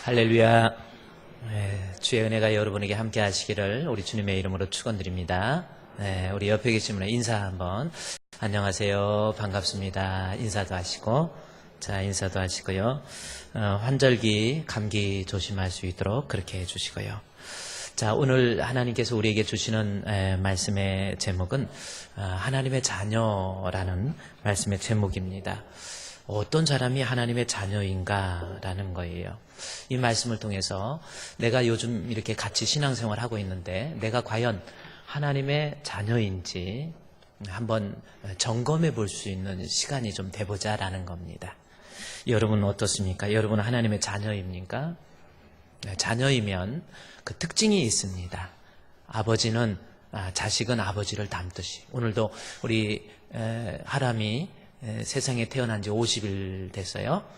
할렐루야. 주의 은혜가 여러분에게 함께 하시기를 우리 주님의 이름으로 축원드립니다. 우리 옆에 계신 분의 인사 한번. 안녕하세요. 반갑습니다. 인사도 하시고, 자, 인사도 하시고요. 환절기, 감기 조심할 수 있도록 그렇게 해주시고요. 자, 오늘 하나님께서 우리에게 주시는 말씀의 제목은 하나님의 자녀라는 말씀의 제목입니다. 어떤 사람이 하나님의 자녀인가라는 거예요. 이 말씀을 통해서 내가 요즘 이렇게 같이 신앙생활을 하고 있는데 내가 과연 하나님의 자녀인지 한번 점검해 볼 수 있는 시간이 좀 돼보자라는 겁니다. 여러분은 어떻습니까? 여러분은 하나님의 자녀입니까? 자녀이면 그 특징이 있습니다. 아버지는 자식은 아버지를 닮듯이. 오늘도 우리 하람이 세상에 태어난 지 50일 됐어요.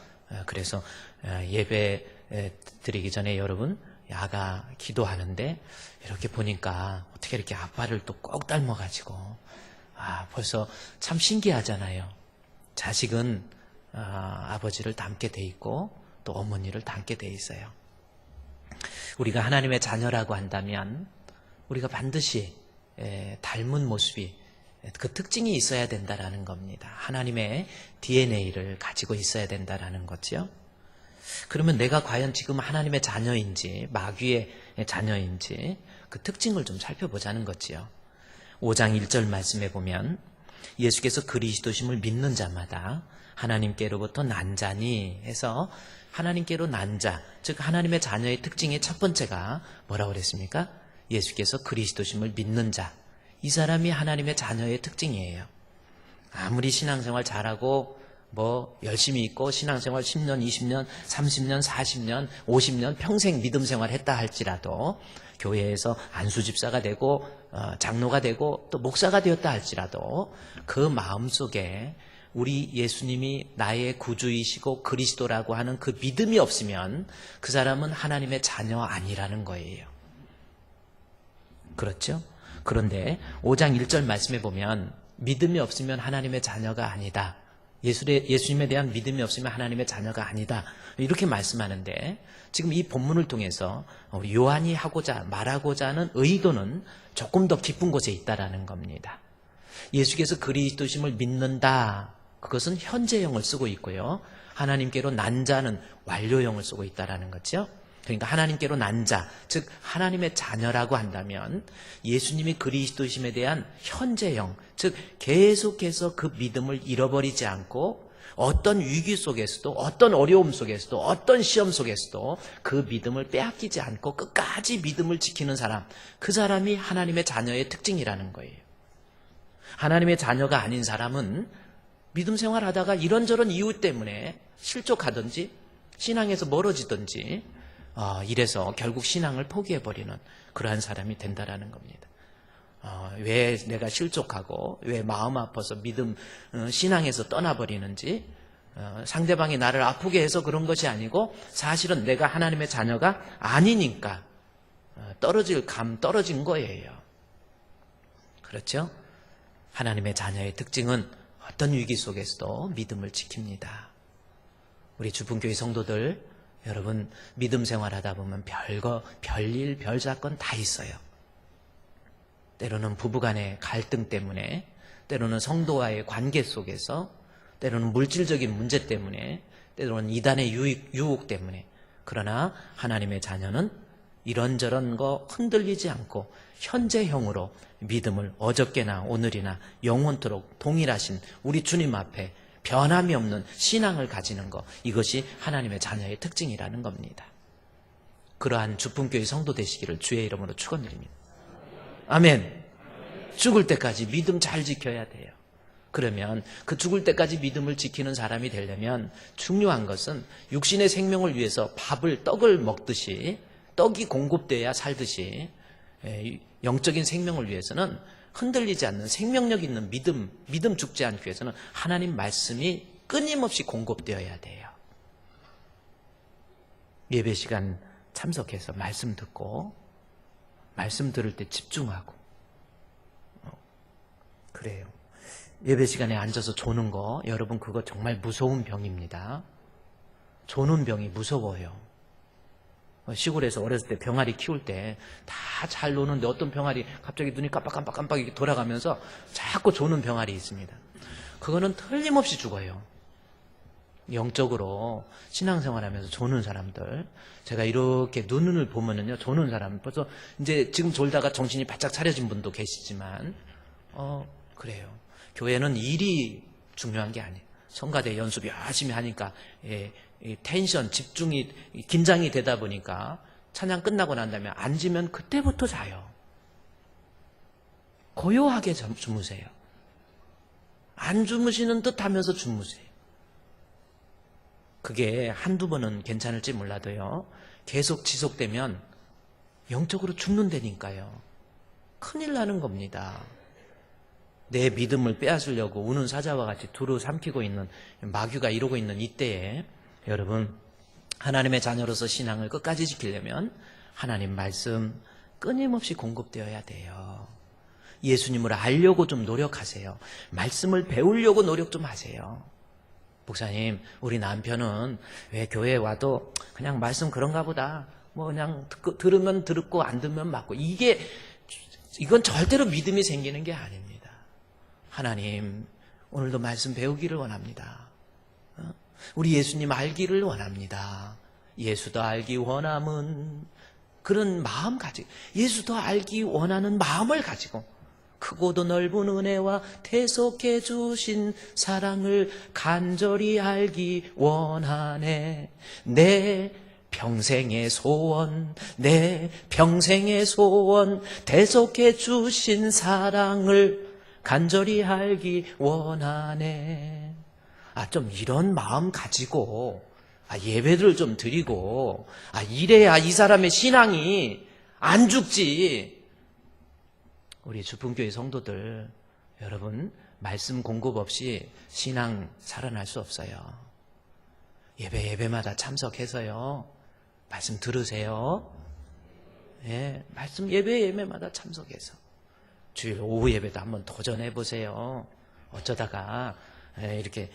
그래서 예배 드리기 전에 여러분 야가 기도하는데 이렇게 보니까 어떻게 이렇게 아빠를 또 꼭 닮아가지고 벌써 참 신기하잖아요. 자식은 아버지를 닮게 돼 있고 또 어머니를 닮게 돼 있어요. 우리가 하나님의 자녀라고 한다면 우리가 반드시 닮은 모습이 그 특징이 있어야 된다라는 겁니다. 하나님의 DNA를 가지고 있어야 된다라는 거죠. 그러면 내가 과연 지금 하나님의 자녀인지 마귀의 자녀인지 그 특징을 좀 살펴보자는 거지요. 5장 1절 말씀에 보면 예수께서 그리스도심을 믿는 자마다 하나님께로부터 난 자니 해서 하나님께로 난 자, 즉 하나님의 자녀의 특징의 첫 번째가 뭐라고 그랬습니까? 예수께서 그리스도심을 믿는 자. 이 사람이 하나님의 자녀의 특징이에요. 아무리 신앙생활 잘하고 열심히 있고 신앙생활 10년, 20년, 30년, 40년, 50년 평생 믿음생활 했다 할지라도 교회에서 안수집사가 되고 장로가 되고 또 목사가 되었다 할지라도 그 마음속에 우리 예수님이 나의 구주이시고 그리스도라고 하는 그 믿음이 없으면 그 사람은 하나님의 자녀 아니라는 거예요. 그렇죠? 그런데 5장 1절 말씀에 보면 믿음이 없으면 하나님의 자녀가 아니다. 예수님에 대한 믿음이 없으면 하나님의 자녀가 아니다. 이렇게 말씀하는데 지금 이 본문을 통해서 요한이 말하고자 하는 의도는 조금 더 깊은 곳에 있다라는 겁니다. 예수께서 그리스도심을 믿는다. 그것은 현재형을 쓰고 있고요. 하나님께로 난 자는 완료형을 쓰고 있다라는 거죠. 그러니까 하나님께로 난 자, 즉 하나님의 자녀라고 한다면 예수님이 그리스도심에 대한 현재형, 즉 계속해서 그 믿음을 잃어버리지 않고 어떤 위기 속에서도 어떤 어려움 속에서도 어떤 시험 속에서도 그 믿음을 빼앗기지 않고 끝까지 믿음을 지키는 사람, 그 사람이 하나님의 자녀의 특징이라는 거예요. 하나님의 자녀가 아닌 사람은 믿음 생활하다가 이런저런 이유 때문에 실족하든지 신앙에서 멀어지든지 이래서 결국 신앙을 포기해버리는 그러한 사람이 된다라는 겁니다. 왜 내가 실족하고 왜 마음 아파서 믿음 신앙에서 떠나버리는지 상대방이 나를 아프게 해서 그런 것이 아니고 사실은 내가 하나님의 자녀가 아니니까 떨어진 거예요. 그렇죠? 하나님의 자녀의 특징은 어떤 위기 속에서도 믿음을 지킵니다. 우리 주분교회 성도들 여러분 믿음 생활하다 보면 별일, 별사건 다 있어요. 때로는 부부간의 갈등 때문에, 때로는 성도와의 관계 속에서, 때로는 물질적인 문제 때문에, 때로는 이단의 유혹 때문에. 그러나 하나님의 자녀는 이런저런 거 흔들리지 않고 현재형으로 믿음을 어저께나 오늘이나 영원토록 동일하신 우리 주님 앞에 변함이 없는 신앙을 가지는 것, 이것이 하나님의 자녀의 특징이라는 겁니다. 그러한 주품교회 성도 되시기를 주의 이름으로 축원드립니다. 아멘. 죽을 때까지 믿음 잘 지켜야 돼요. 그러면 그 죽을 때까지 믿음을 지키는 사람이 되려면 중요한 것은 육신의 생명을 위해서 떡을 먹듯이 떡이 공급돼야 살듯이 영적인 생명을 위해서는 흔들리지 않는 생명력 있는 믿음 죽지 않기 위해서는 하나님 말씀이 끊임없이 공급되어야 돼요. 예배 시간 참석해서 말씀 듣고 말씀 들을 때 집중하고 그래요. 예배 시간에 앉아서 조는 거 여러분 그거 정말 무서운 병입니다. 조는 병이 무서워요. 시골에서 어렸을 때 병아리 키울 때 다 잘 노는데 어떤 병아리 갑자기 눈이 깜빡깜빡깜빡 이렇게 돌아가면서 자꾸 조는 병아리 있습니다. 그거는 틀림없이 죽어요. 영적으로 신앙생활하면서 조는 사람들, 제가 이렇게 눈을 보면은요, 조는 사람, 벌써 이제 지금 졸다가 정신이 바짝 차려진 분도 계시지만, 그래요. 교회는 일이 중요한 게 아니에요. 성가대 연습 열심히 하니까, 이 텐션, 집중이, 긴장이 되다 보니까 찬양 끝나고 난 다음에 앉으면 그때부터 자요. 고요하게 주무세요. 안 주무시는 듯 하면서 주무세요. 그게 한두 번은 괜찮을지 몰라도요, 계속 지속되면 영적으로 죽는다니까요. 큰일 나는 겁니다. 내 믿음을 빼앗으려고 우는 사자와 같이 두루 삼키고 있는 마귀가 이러고 있는 이때에 여러분, 하나님의 자녀로서 신앙을 끝까지 지키려면 하나님 말씀 끊임없이 공급되어야 돼요. 예수님을 알려고 좀 노력하세요. 말씀을 배우려고 노력 좀 하세요. 목사님, 우리 남편은 왜 교회에 와도 그냥 말씀 그런가 보다. 뭐 그냥 들으면 듣고 안 들으면 맞고. 이건 절대로 믿음이 생기는 게 아닙니다. 하나님, 오늘도 말씀 배우기를 원합니다. 우리 예수님 알기를 원합니다. 예수 더 알기 원함은 그런 마음 가지고, 예수 더 알기 원하는 마음을 가지고 크고도 넓은 은혜와 대속해 주신 사랑을 간절히 알기 원하네. 내 평생의 소원, 내 평생의 소원, 대속해 주신 사랑을 간절히 알기 원하네. 좀 이런 마음 가지고 예배를 좀 드리고 이래야 이 사람의 신앙이 안 죽지. 우리 주품교회 성도들, 여러분, 말씀 공급 없이 신앙 살아날 수 없어요. 예배마다 참석해서요, 말씀 들으세요. 말씀 예배마다 참석해서 주일 오후 예배도 한번 도전해보세요. 어쩌다가 이렇게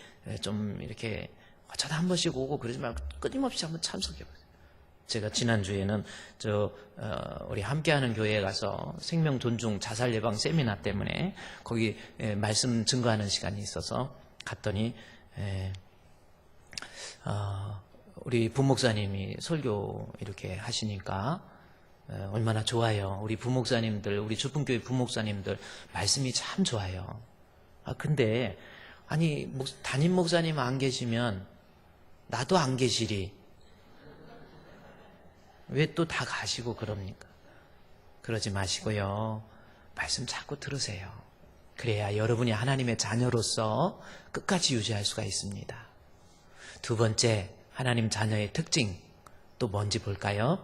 어쩌다 한 번씩 오고 그러지 말고 끊임없이 한번 참석해보세요. 제가 지난주에는 우리 함께하는 교회에 가서 생명 존중 자살 예방 세미나 때문에 거기 말씀 증거하는 시간이 있어서 갔더니 우리 부목사님이 설교 이렇게 하시니까 얼마나 좋아요. 우리 부목사님들, 우리 주품교회 부목사님들 말씀이 참 좋아요. 근데 담임 목사님 안 계시면 나도 안 계시리. 왜 또 다 가시고 그럽니까? 그러지 마시고요. 말씀 자꾸 들으세요. 그래야 여러분이 하나님의 자녀로서 끝까지 유지할 수가 있습니다. 두 번째, 하나님 자녀의 특징 또 뭔지 볼까요?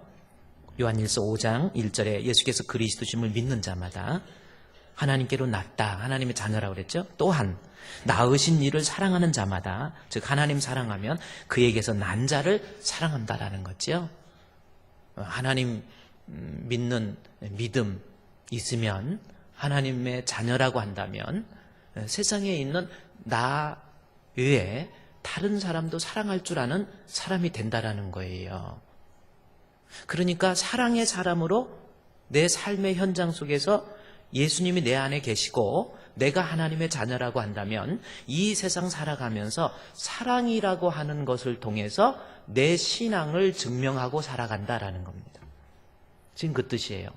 요한일서 5장 1절에 예수께서 그리스도심을 믿는 자마다 하나님께로 낳다, 하나님의 자녀라고 그랬죠? 또한 낳으신 이를 사랑하는 자마다, 즉 하나님 사랑하면 그에게서 난 자를 사랑한다라는 거죠. 하나님 믿는 믿음 있으면, 하나님의 자녀라고 한다면 세상에 있는 나 외에 다른 사람도 사랑할 줄 아는 사람이 된다라는 거예요. 그러니까 사랑의 사람으로 내 삶의 현장 속에서 예수님이 내 안에 계시고 내가 하나님의 자녀라고 한다면 이 세상 살아가면서 사랑이라고 하는 것을 통해서 내 신앙을 증명하고 살아간다라는 겁니다. 지금 그 뜻이에요.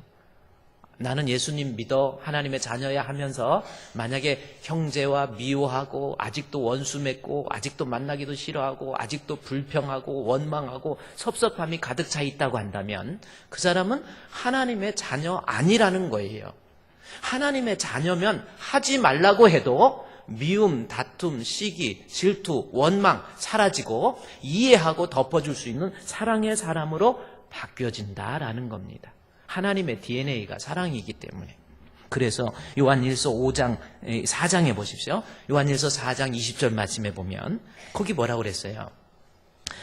나는 예수님 믿어 하나님의 자녀야 하면서 만약에 형제와 미워하고 아직도 원수 맺고 아직도 만나기도 싫어하고 아직도 불평하고 원망하고 섭섭함이 가득 차 있다고 한다면 그 사람은 하나님의 자녀 아니라는 거예요. 하나님의 자녀면 하지 말라고 해도 미움, 다툼, 시기, 질투, 원망 사라지고 이해하고 덮어줄 수 있는 사랑의 사람으로 바뀌어진다라는 겁니다. 하나님의 DNA가 사랑이기 때문에. 그래서 요한일서 4장에 보십시오. 요한일서 4장 20절 말씀에 보면 거기 뭐라고 그랬어요?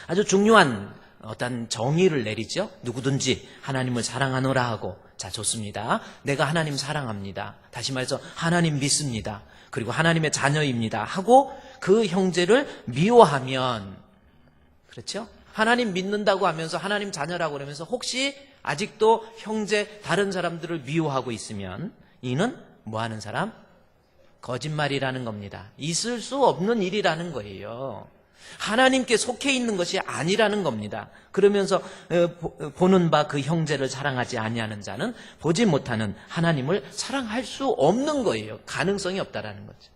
아주 중요한 어떤 정의를 내리죠. 누구든지 하나님을 사랑하노라 하고, 자, 좋습니다. 내가 하나님 사랑합니다. 다시 말해서 하나님 믿습니다. 그리고 하나님의 자녀입니다 하고 그 형제를 미워하면, 그렇죠? 하나님 믿는다고 하면서 하나님 자녀라고 그러면서 혹시 아직도 형제 다른 사람들을 미워하고 있으면 이는 뭐 하는 사람? 거짓말이라는 겁니다. 있을 수 없는 일이라는 거예요. 하나님께 속해 있는 것이 아니라는 겁니다. 그러면서 보는 바 그 형제를 사랑하지 아니하는 자는 보지 못하는 하나님을 사랑할 수 없는 거예요. 가능성이 없다라는 거죠.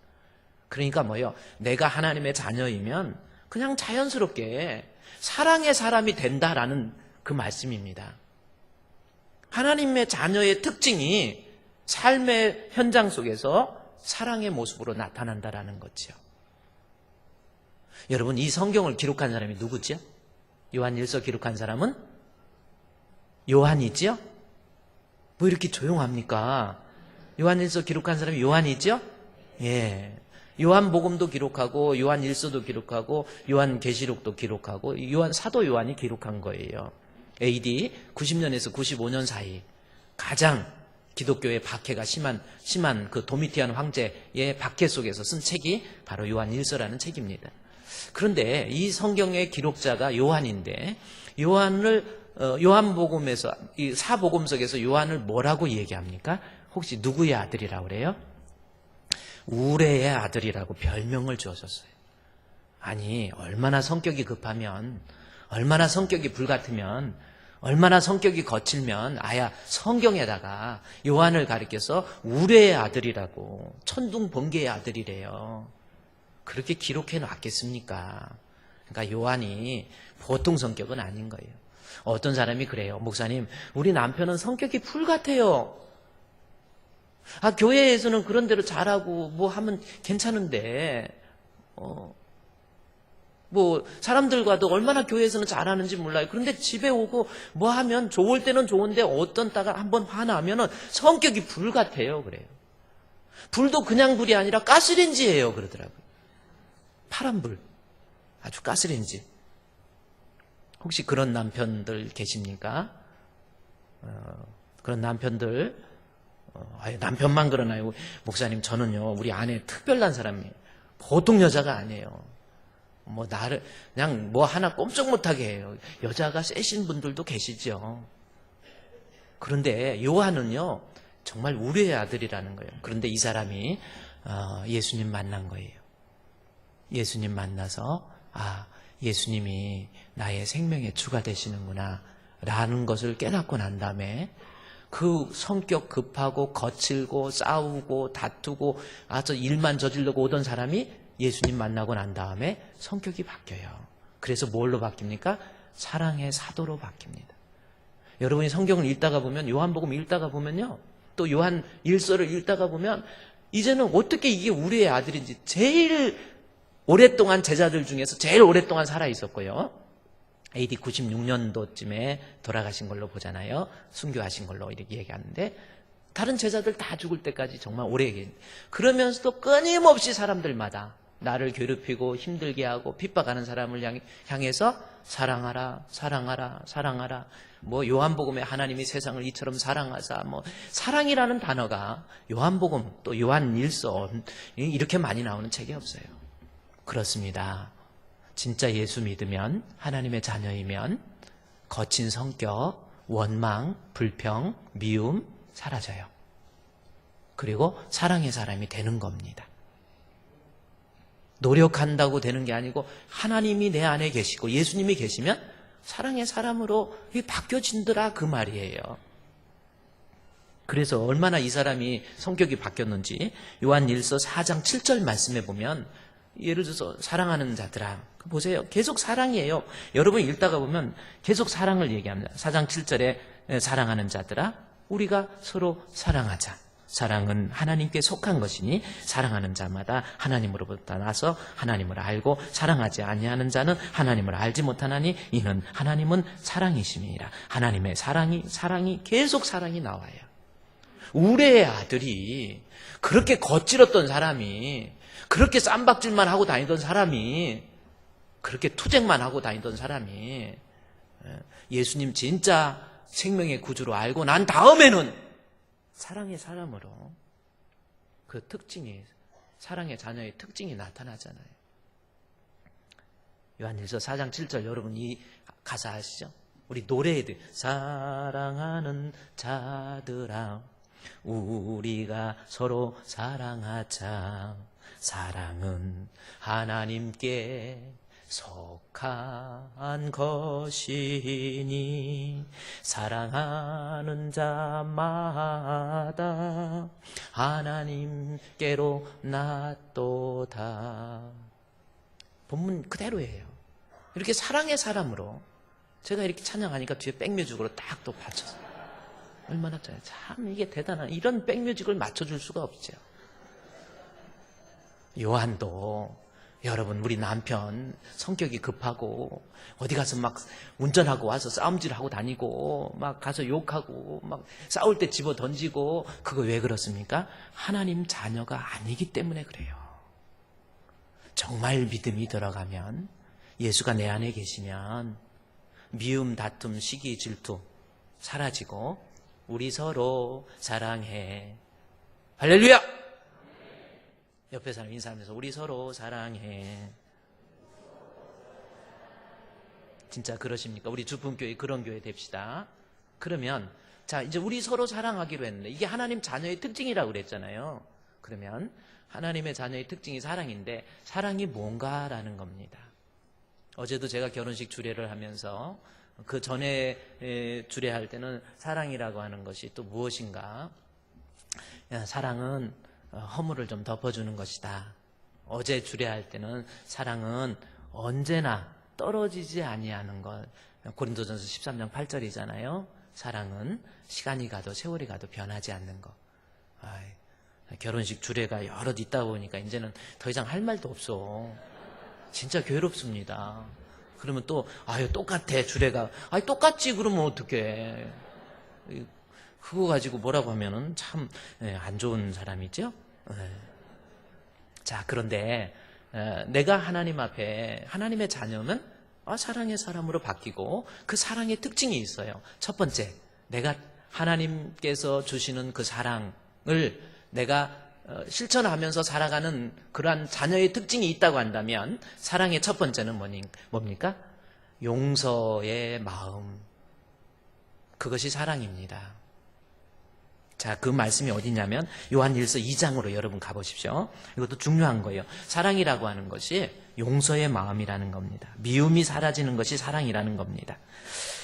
그러니까 뭐요? 내가 하나님의 자녀이면 그냥 자연스럽게 사랑의 사람이 된다라는 그 말씀입니다. 하나님의 자녀의 특징이 삶의 현장 속에서 사랑의 모습으로 나타난다라는 거죠. 여러분, 이 성경을 기록한 사람이 누구죠? 요한일서 기록한 사람은 요한이죠? 뭐 이렇게 조용합니까? 요한일서 기록한 사람이 요한이죠? 예. 요한복음도 기록하고 요한일서도 기록하고 요한계시록도 기록하고 사도 요한이 기록한 거예요. AD 90년에서 95년 사이 가장 기독교의 박해가 심한 그 도미티안 황제의 박해 속에서 쓴 책이 바로 요한일서라는 책입니다. 그런데 이 성경의 기록자가 요한인데 요한복음에서 이 사복음석에서 요한을 뭐라고 얘기합니까? 혹시 누구의 아들이라고 그래요? 우레의 아들이라고 별명을 주었어요. 아니, 얼마나 성격이 급하면, 얼마나 성격이 불같으면, 얼마나 성격이 거칠면 아야 성경에다가 요한을 가리켜서 우레의 아들이라고, 천둥번개의 아들이래요. 그렇게 기록해 놨겠습니까? 그러니까 요한이 보통 성격은 아닌 거예요. 어떤 사람이 그래요. 목사님, 우리 남편은 성격이 불같아요. 교회에서는 그런 대로 잘하고 뭐 하면 괜찮은데 뭐 사람들과도 얼마나 교회에서는 잘하는지 몰라요. 그런데 집에 오고 뭐 하면 좋을 때는 좋은데 어떤 따가 한번 화나면은 성격이 불 같아요. 그래요. 불도 그냥 불이 아니라 가스레인지예요. 그러더라고요. 파란 불. 아주 가스레인지. 혹시 그런 남편들 계십니까? 그런 남편들 남편만 그러나요? 목사님, 저는요 우리 아내 특별한 사람이에요. 보통 여자가 아니에요. 뭐 나를 그냥 뭐 하나 꼼짝 못하게 해요. 여자가 세신 분들도 계시죠. 그런데 요한은요 정말 우리의 아들이라는 거예요. 그런데 이 사람이 예수님 만난 거예요. 예수님 만나서 예수님이 나의 생명의 주가 되시는구나 라는 것을 깨닫고 난 다음에 그 성격 급하고 거칠고 싸우고 다투고 아주 일만 저지르고 오던 사람이 예수님 만나고 난 다음에 성격이 바뀌어요. 그래서 뭘로 바뀝니까? 사랑의 사도로 바뀝니다. 여러분이 성경을 읽다가 보면, 요한복음 읽다가 보면요, 또 요한 일서를 읽다가 보면 이제는 어떻게 이게 우리의 아들인지, 제일 오랫동안 제자들 중에서 제일 오랫동안 살아 있었고요, AD 96년도쯤에 돌아가신 걸로 보잖아요. 순교하신 걸로 이렇게 얘기하는데, 다른 제자들 다 죽을 때까지 정말 오래 계신, 그러면서도 끊임없이 사람들마다 나를 괴롭히고 힘들게 하고 핍박하는 사람을 향해서 사랑하라, 사랑하라, 사랑하라. 뭐 요한복음에 하나님이 세상을 이처럼 사랑하사, 뭐 사랑이라는 단어가 요한복음 또 요한일서 이렇게 많이 나오는 책이 없어요. 그렇습니다. 진짜 예수 믿으면, 하나님의 자녀이면 거친 성격, 원망, 불평, 미움 사라져요. 그리고 사랑의 사람이 되는 겁니다. 노력한다고 되는 게 아니고 하나님이 내 안에 계시고 예수님이 계시면 사랑의 사람으로 바뀌어진더라 그 말이에요. 그래서 얼마나 이 사람이 성격이 바뀌었는지 요한일서 4장 7절 말씀에 보면, 예를 들어서 사랑하는 자들아, 보세요. 계속 사랑이에요. 여러분 읽다가 보면 계속 사랑을 얘기합니다. 4장 7절에 사랑하는 자들아, 우리가 서로 사랑하자. 사랑은 하나님께 속한 것이니 사랑하는 자마다 하나님으로부터 나서 하나님을 알고 사랑하지 아니하는 자는 하나님을 알지 못하나니 이는 하나님은 사랑이심이니라. 하나님의 사랑이 계속 사랑이 나와요. 우레의 아들이, 그렇게 거칠었던 사람이, 그렇게 쌈박질만 하고 다니던 사람이, 그렇게 투쟁만 하고 다니던 사람이 예수님 진짜 생명의 구주로 알고 난 다음에는 사랑의 사람으로, 그 특징이, 사랑의 자녀의 특징이 나타나잖아요. 요한일서 4장 7절 여러분 이 가사 아시죠? 우리 노래에 사랑하는 자들아 우리가 서로 사랑하자. 사랑은 하나님께 속한 것이니 사랑하는 자마다 하나님께로 낫도다. 본문 그대로예요. 이렇게 사랑의 사람으로 제가 이렇게 찬양하니까 뒤에 백뮤직으로 딱 또 받쳐서 얼마나 참 이게 대단한 이런 백뮤직을 맞춰줄 수가 없죠. 요한도 여러분 우리 남편 성격이 급하고 어디 가서 막 운전하고 와서 싸움질하고 다니고 막 가서 욕하고 막 싸울 때 집어 던지고 그거 왜 그렇습니까? 하나님 자녀가 아니기 때문에 그래요. 정말 믿음이 들어가면 예수가 내 안에 계시면 미움, 다툼, 시기, 질투 사라지고 우리 서로 사랑해. 할렐루야! 옆에 사람 인사하면서 우리 서로 사랑해. 진짜 그러십니까? 우리 주품교회 그런 교회 됩시다. 그러면 자 이제 우리 서로 사랑하기로 했는데 이게 하나님 자녀의 특징이라고 그랬잖아요. 그러면 하나님의 자녀의 특징이 사랑인데 사랑이 뭔가라는 겁니다. 어제도 제가 결혼식 주례를 하면서 그 전에 주례할 때는 사랑이라고 하는 것이 또 무엇인가? 사랑은 허물을 좀 덮어주는 것이다. 어제 주례할 때는 사랑은 언제나 떨어지지 아니하는 것. 고린도전서 13장 8절이잖아요. 사랑은 시간이 가도 세월이 가도 변하지 않는 것. 결혼식 주례가 여럿 있다 보니까 이제는 더 이상 할 말도 없어. 진짜 괴롭습니다. 그러면 또 똑같아 주례가. 똑같지 그러면 어떡해. 그거 가지고 뭐라고 하면은 참 안 좋은 사람이죠. 자 그런데 내가 하나님 앞에 하나님의 자녀는 사랑의 사람으로 바뀌고 그 사랑의 특징이 있어요. 첫 번째, 내가 하나님께서 주시는 그 사랑을 내가 실천하면서 살아가는 그러한 자녀의 특징이 있다고 한다면 사랑의 첫 번째는 뭡니까? 용서의 마음. 그것이 사랑입니다. 자, 그 말씀이 어디냐면 요한일서 2장으로 여러분 가보십시오. 이것도 중요한 거예요. 사랑이라고 하는 것이 용서의 마음이라는 겁니다. 미움이 사라지는 것이 사랑이라는 겁니다.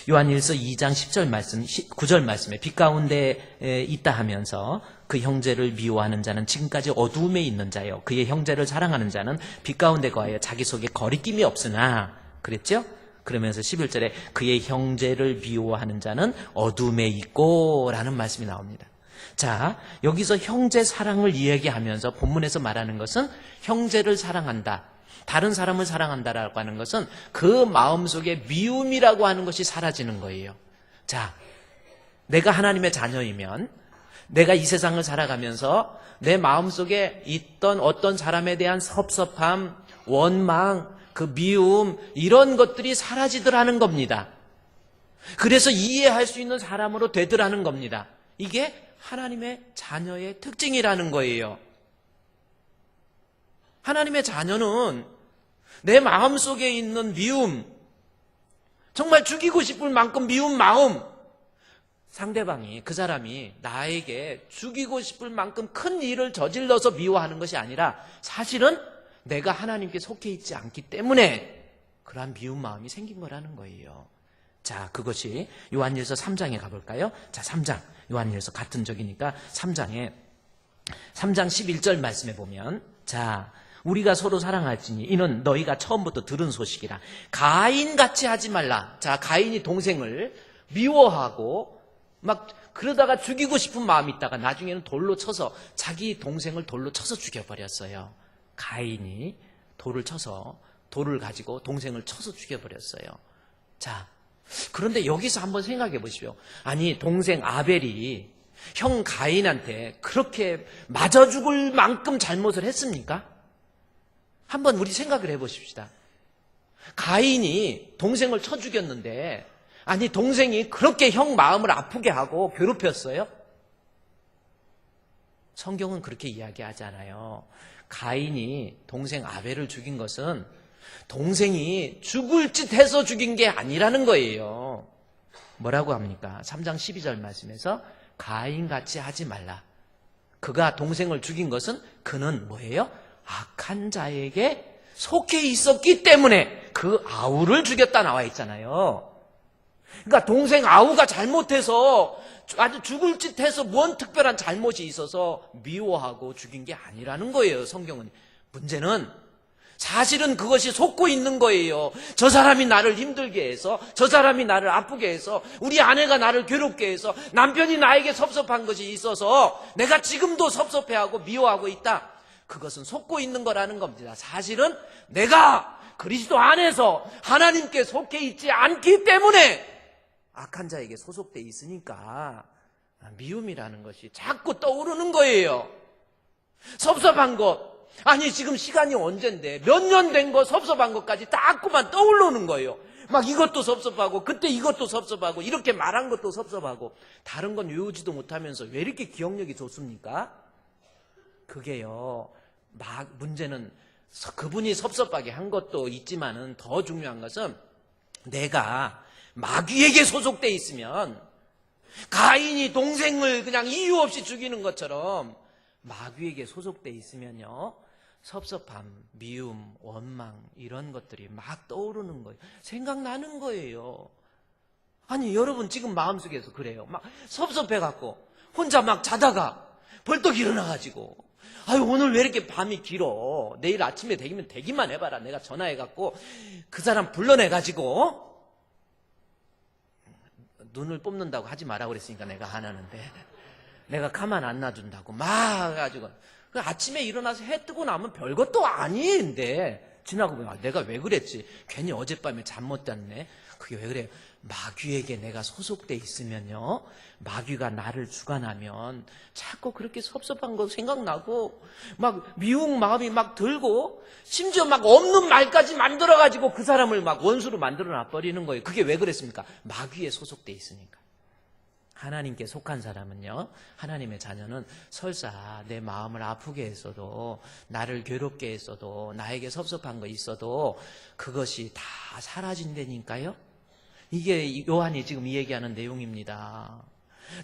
요한일서 2장 10절 말씀, 9절 말씀에 빛 가운데 있다 하면서 그 형제를 미워하는 자는 지금까지 어두움에 있는 자요. 그의 형제를 사랑하는 자는 빛 가운데 거하여 자기 속에 거리낌이 없으나 그랬죠? 그러면서 11절에 그의 형제를 미워하는 자는 어두움에 있고 라는 말씀이 나옵니다. 자, 여기서 형제 사랑을 이야기하면서 본문에서 말하는 것은 형제를 사랑한다. 다른 사람을 사랑한다라고 하는 것은 그 마음속에 미움이라고 하는 것이 사라지는 거예요. 자, 내가 하나님의 자녀이면 내가 이 세상을 살아가면서 내 마음속에 있던 어떤 사람에 대한 섭섭함, 원망, 그 미움 이런 것들이 사라지더라는 겁니다. 그래서 이해할 수 있는 사람으로 되더라는 겁니다. 이게 하나님의 자녀의 특징이라는 거예요. 하나님의 자녀는 내 마음속에 있는 미움, 정말 죽이고 싶을 만큼 미운 마음, 상대방이 그 사람이 나에게 죽이고 싶을 만큼 큰 일을 저질러서 미워하는 것이 아니라 사실은 내가 하나님께 속해 있지 않기 때문에 그러한 미운 마음이 생긴 거라는 거예요. 자, 그것이 요한일서 3장에 가볼까요? 자, 3장 요한일서 같은 적이니까 3장 11절 말씀에 보면 자, 우리가 서로 사랑할지니 이는 너희가 처음부터 들은 소식이라. 가인같이 하지 말라. 자, 가인이 동생을 미워하고 막 그러다가 죽이고 싶은 마음이 있다가 나중에는 돌로 쳐서 자기 동생을 돌로 쳐서 죽여버렸어요. 가인이 돌을 가지고 동생을 쳐서 죽여버렸어요. 자, 그런데 여기서 한번 생각해 보십시오. 아니, 동생 아벨이 형 가인한테 그렇게 맞아 죽을 만큼 잘못을 했습니까? 한번 우리 생각을 해보십시다. 가인이 동생을 쳐 죽였는데 아니 동생이 그렇게 형 마음을 아프게 하고 괴롭혔어요? 성경은 그렇게 이야기하지 않아요. 가인이 동생 아벨을 죽인 것은 동생이 죽을 짓 해서 죽인 게 아니라는 거예요. 뭐라고 합니까? 3장 12절 말씀에서 가인같이 하지 말라. 그가 동생을 죽인 것은 그는 뭐예요? 악한 자에게 속해 있었기 때문에 그 아우를 죽였다 나와 있잖아요. 그러니까 동생 아우가 잘못해서 아주 죽을 짓 해서 뭔 특별한 잘못이 있어서 미워하고 죽인 게 아니라는 거예요. 성경은. 문제는 사실은 그것이 속고 있는 거예요. 저 사람이 나를 힘들게 해서, 저 사람이 나를 아프게 해서, 우리 아내가 나를 괴롭게 해서, 남편이 나에게 섭섭한 것이 있어서 내가 지금도 섭섭해하고 미워하고 있다. 그것은 속고 있는 거라는 겁니다. 사실은 내가 그리스도 안에서 하나님께 속해 있지 않기 때문에 악한 자에게 소속돼 있으니까 미움이라는 것이 자꾸 떠오르는 거예요. 섭섭한 것, 아니 지금 시간이 언젠데 몇 년 된 거 섭섭한 것까지 자꾸만 떠오르는 거예요. 막 이것도 섭섭하고 그때 이것도 섭섭하고 이렇게 말한 것도 섭섭하고 다른 건 외우지도 못하면서 왜 이렇게 기억력이 좋습니까? 그게요, 문제는 그분이 섭섭하게 한 것도 있지만은 더 중요한 것은 내가 마귀에게 소속돼 있으면 가인이 동생을 그냥 이유 없이 죽이는 것처럼 마귀에게 소속돼 있으면요, 섭섭함, 미움, 원망 이런 것들이 막 떠오르는 거예요. 생각나는 거예요. 아니 여러분 지금 마음속에서 그래요. 막 섭섭해갖고 혼자 막 자다가 벌떡 일어나가지고 아유 오늘 왜 이렇게 밤이 길어, 내일 아침에 되기면 되기만 해봐라, 내가 전화해갖고 그 사람 불러내가지고 눈을 뽑는다고 하지 마라 그랬으니까 내가 안 하는데, 내가 가만 안 놔둔다고 막 해가지고 아침에 일어나서 해 뜨고 나면 별것도 아닌데 지나고 보면 내가 왜 그랬지, 괜히 어젯밤에 잠 못 잤네. 그게 왜 그래요? 마귀에게 내가 소속돼 있으면요, 마귀가 나를 주관하면 자꾸 그렇게 섭섭한 거 생각나고 막 미운 마음이 막 들고 심지어 막 없는 말까지 만들어가지고 그 사람을 막 원수로 만들어놔 버리는 거예요. 그게 왜 그랬습니까? 마귀에 소속돼 있으니까. 하나님께 속한 사람은요, 하나님의 자녀는 설사 내 마음을 아프게 했어도, 나를 괴롭게 했어도, 나에게 섭섭한 거 있어도 그것이 다 사라진다니까요. 이게 요한이 지금 이 얘기하는 내용입니다.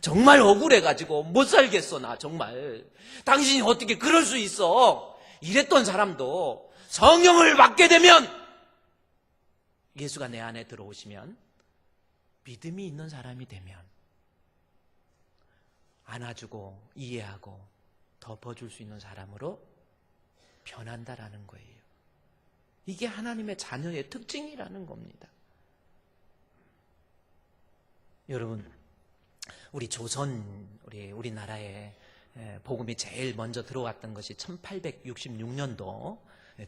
정말 억울해가지고 못 살겠어 나 정말, 당신이 어떻게 그럴 수 있어, 이랬던 사람도 성령을 받게 되면, 예수가 내 안에 들어오시면, 믿음이 있는 사람이 되면 안아주고 이해하고 덮어줄 수 있는 사람으로 변한다라는 거예요. 이게 하나님의 자녀의 특징이라는 겁니다. 여러분, 우리 조선, 우리나라에 복음이 제일 먼저 들어왔던 것이 1866년도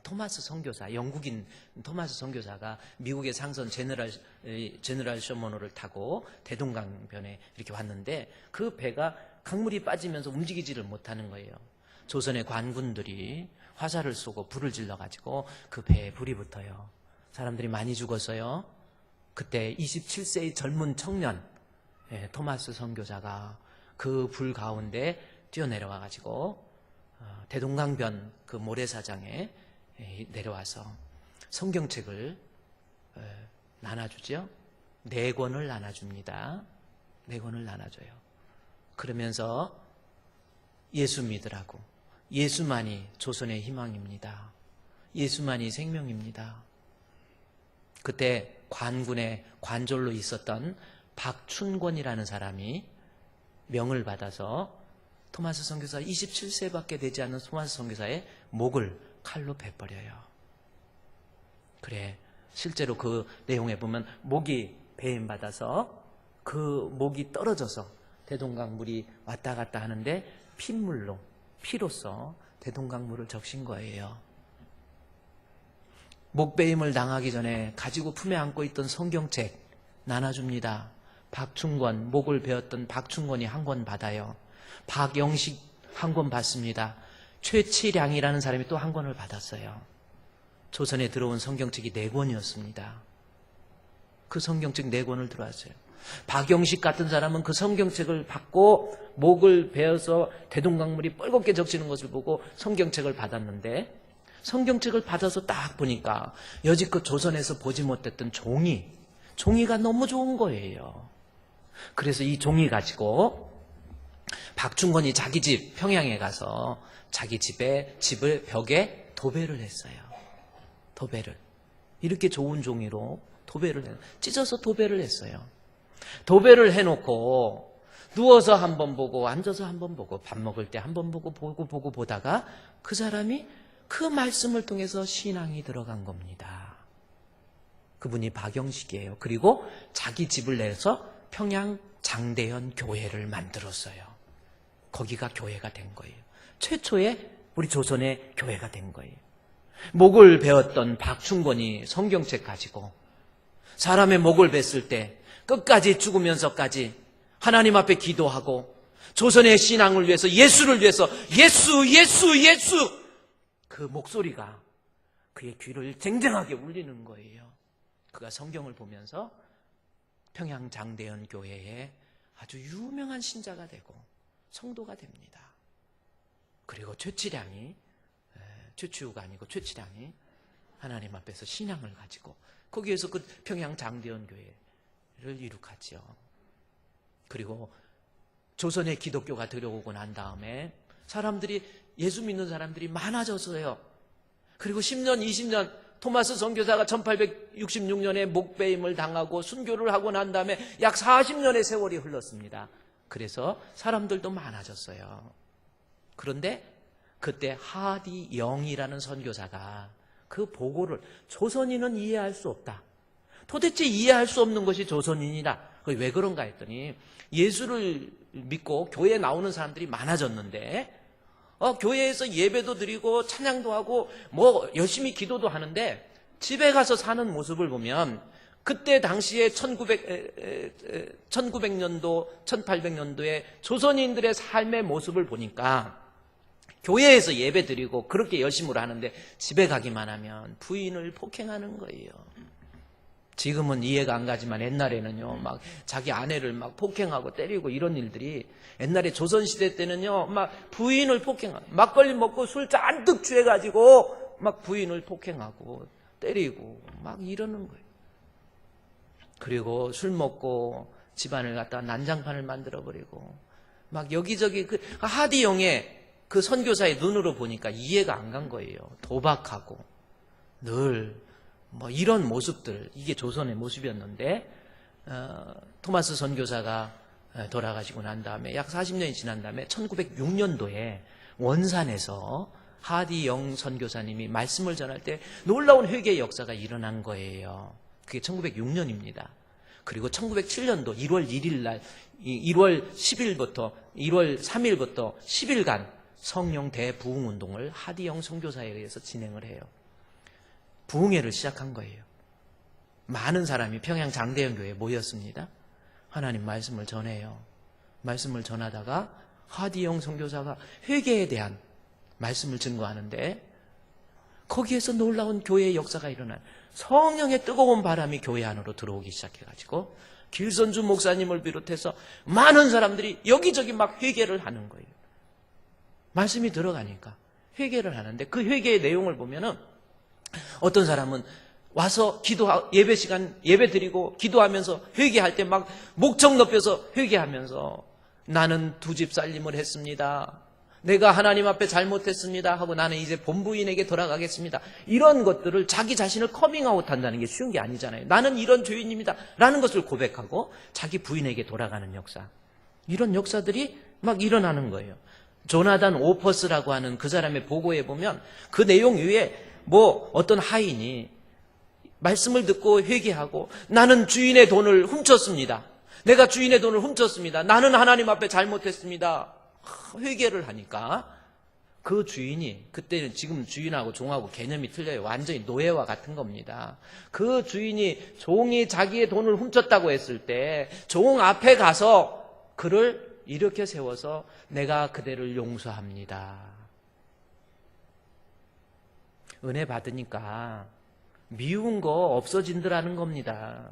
토마스 선교사, 영국인 토마스 선교사가 미국의 상선 제너럴 셔먼호를 타고 대동강변에 이렇게 왔는데, 그 배가 강물이 빠지면서 움직이지를 못하는 거예요. 조선의 관군들이 화살을 쏘고 불을 질러가지고 그 배에 불이 붙어요. 사람들이 많이 죽었어요. 그때 27세의 젊은 청년 토마스 선교사가 그 불 가운데 뛰어내려와가지고 대동강변 그 모래사장에 내려와서 성경책을 나눠주죠. 4권을 나눠줍니다. 4권을 나눠줘요. 그러면서 예수 믿으라고, 예수만이 조선의 희망입니다, 예수만이 생명입니다. 그때 관군의 관졸로 있었던 박춘권이라는 사람이 명을 받아서 토마스 선교사, 27세밖에 되지 않는 토마스 선교사의 목을 칼로 베버려요. 그래, 실제로 그 내용에 보면 목이 배임받아서 그 목이 떨어져서 대동강물이 왔다 갔다 하는데 핏물로, 피로써 대동강물을 적신 거예요. 목배임을 당하기 전에 가지고 품에 안고 있던 성경책 나눠줍니다. 박충권, 목을 베었던 박충권이 한 권 받아요. 박영식 한 권 받습니다. 최치량이라는 사람이 또 한 권을 받았어요. 조선에 들어온 성경책이 4권이었습니다. 그 성경책 4권을 들어왔어요. 박영식 같은 사람은 그 성경책을 받고 목을 베어서 대동강물이 뻘겋게 적시는 것을 보고 성경책을 받았는데, 성경책을 받아서 딱 보니까 여지껏 조선에서 보지 못했던 종이가 너무 좋은 거예요. 그래서 이 종이 가지고 박충건이 자기 집 평양에 가서 자기 집을 벽에 도배를 했어요. 도배를. 이렇게 좋은 종이로 찢어서 도배를 했어요. 도배를 해놓고 누워서 한번 보고 앉아서 한번 보고 밥 먹을 때 한번 보고 보다가 그 사람이 그 말씀을 통해서 신앙이 들어간 겁니다. 그분이 박영식이에요. 그리고 자기 집을 내서 평양 장대현 교회를 만들었어요. 거기가 교회가 된 거예요. 최초의 우리 조선의 교회가 된 거예요. 목을 베었던 박충건이 성경책 가지고 사람의 목을 뱄을 때 끝까지 죽으면서까지 하나님 앞에 기도하고 조선의 신앙을 위해서 예수를 위해서 예수 그 목소리가 그의 귀를 쟁쟁하게 울리는 거예요. 그가 성경을 보면서 평양 장대현 교회에 아주 유명한 신자가 되고 성도가 됩니다. 그리고 최치우가 아니고 최치량이 하나님 앞에서 신앙을 가지고 거기에서 그 평양 장대현 교회를 이룩하죠. 그리고 조선의 기독교가 들어오고 난 다음에 예수 믿는 사람들이 많아졌어요. 그리고 10년, 20년 토마스 선교사가 1866년에 목배임을 당하고 순교를 하고 난 다음에 약 40년의 세월이 흘렀습니다. 그래서 사람들도 많아졌어요. 그런데 그때 하디 영이라는 선교사가 그 보고를 조선인은 이해할 수 없다. 도대체 이해할 수 없는 것이 조선인이다. 왜 그런가 했더니 예수를 믿고 교회에 나오는 사람들이 많아졌는데 교회에서 예배도 드리고 찬양도 하고 열심히 기도도 하는데 집에 가서 사는 모습을 보면 그때 당시에 1900년도, 1800년도에 조선인들의 삶의 모습을 보니까 교회에서 예배 드리고 그렇게 열심히 하는데 집에 가기만 하면 부인을 폭행하는 거예요. 지금은 이해가 안 가지만 옛날에는요, 막 자기 아내를 막 폭행하고 때리고 이런 일들이 옛날에 조선시대 때는요, 막 부인을 폭행하고 막걸리 먹고 술 잔뜩 취해가지고 막 부인을 폭행하고 때리고 막 이러는 거예요. 그리고 술 먹고 집안을 갖다가 난장판을 만들어버리고 막 여기저기 그 하디영의 그 선교사의 눈으로 보니까 이해가 안 간 거예요. 도박하고 늘 이런 모습들, 이게 조선의 모습이었는데 토마스 선교사가 돌아가시고 난 다음에 약 40년이 지난 다음에 1906년도에 원산에서 하디영 선교사님이 말씀을 전할 때 놀라운 회개의 역사가 일어난 거예요. 그게 1906년입니다. 그리고 1907년도 1월 1일 날 1월 10일부터 1월 3일부터 10일간 성령 대부흥 운동을 하디영 선교사에 의해서 진행을 해요. 부흥회를 시작한 거예요. 많은 사람이 평양 장대현 교회에 모였습니다. 하나님 말씀을 전해요. 말씀을 전하다가 하디영 선교사가 회개에 대한 말씀을 증거하는데 거기에서 놀라운 교회의 역사가 일어나요. 성령의 뜨거운 바람이 교회 안으로 들어오기 시작해가지고 길선주 목사님을 비롯해서 많은 사람들이 여기저기 막 회개를 하는 거예요. 말씀이 들어가니까 회개를 하는데 그 회개의 내용을 보면은 어떤 사람은 와서 예배 시간 예배 드리고 기도하면서 회개할 때 막 목청 높여서 회개하면서 나는 2집 살림을 했습니다. 내가 하나님 앞에 잘못했습니다 하고 나는 이제 본부인에게 돌아가겠습니다. 이런 것들을 자기 자신을 커밍아웃 한다는 게 쉬운 게 아니잖아요. 나는 이런 죄인입니다 라는 것을 고백하고 자기 부인에게 돌아가는 역사, 이런 역사들이 막 일어나는 거예요. 조나단 오퍼스라고 하는 그 사람의 보고에 보면 그 내용 위에 어떤 하인이 말씀을 듣고 회개하고 나는 주인의 돈을 훔쳤습니다. 내가 주인의 돈을 훔쳤습니다. 나는 하나님 앞에 잘못했습니다. 회개를 하니까 그 주인이, 그때는 지금 주인하고 종하고 개념이 틀려요. 완전히 노예와 같은 겁니다. 그 주인이 종이 자기의 돈을 훔쳤다고 했을 때 종 앞에 가서 그를 이렇게 세워서 내가 그대를 용서합니다. 은혜 받으니까 미운 거 없어진다라는 겁니다.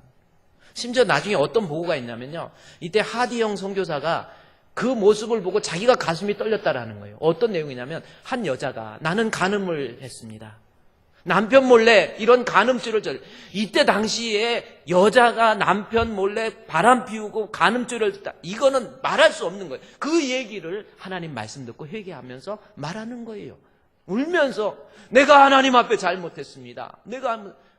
심지어 나중에 어떤 보고가 있냐면요, 이때 하디영 선교사가 그 모습을 보고 자기가 가슴이 떨렸다라는 거예요. 어떤 내용이냐면 한 여자가 나는 간음을 했습니다. 남편 몰래 이런 간음죄를 이때 당시에 여자가 남편 몰래 바람 피우고 간음죄를 했다. 이거는 말할 수 없는 거예요. 그 얘기를 하나님 말씀 듣고 회개하면서 말하는 거예요. 울면서 내가 하나님 앞에 잘못했습니다.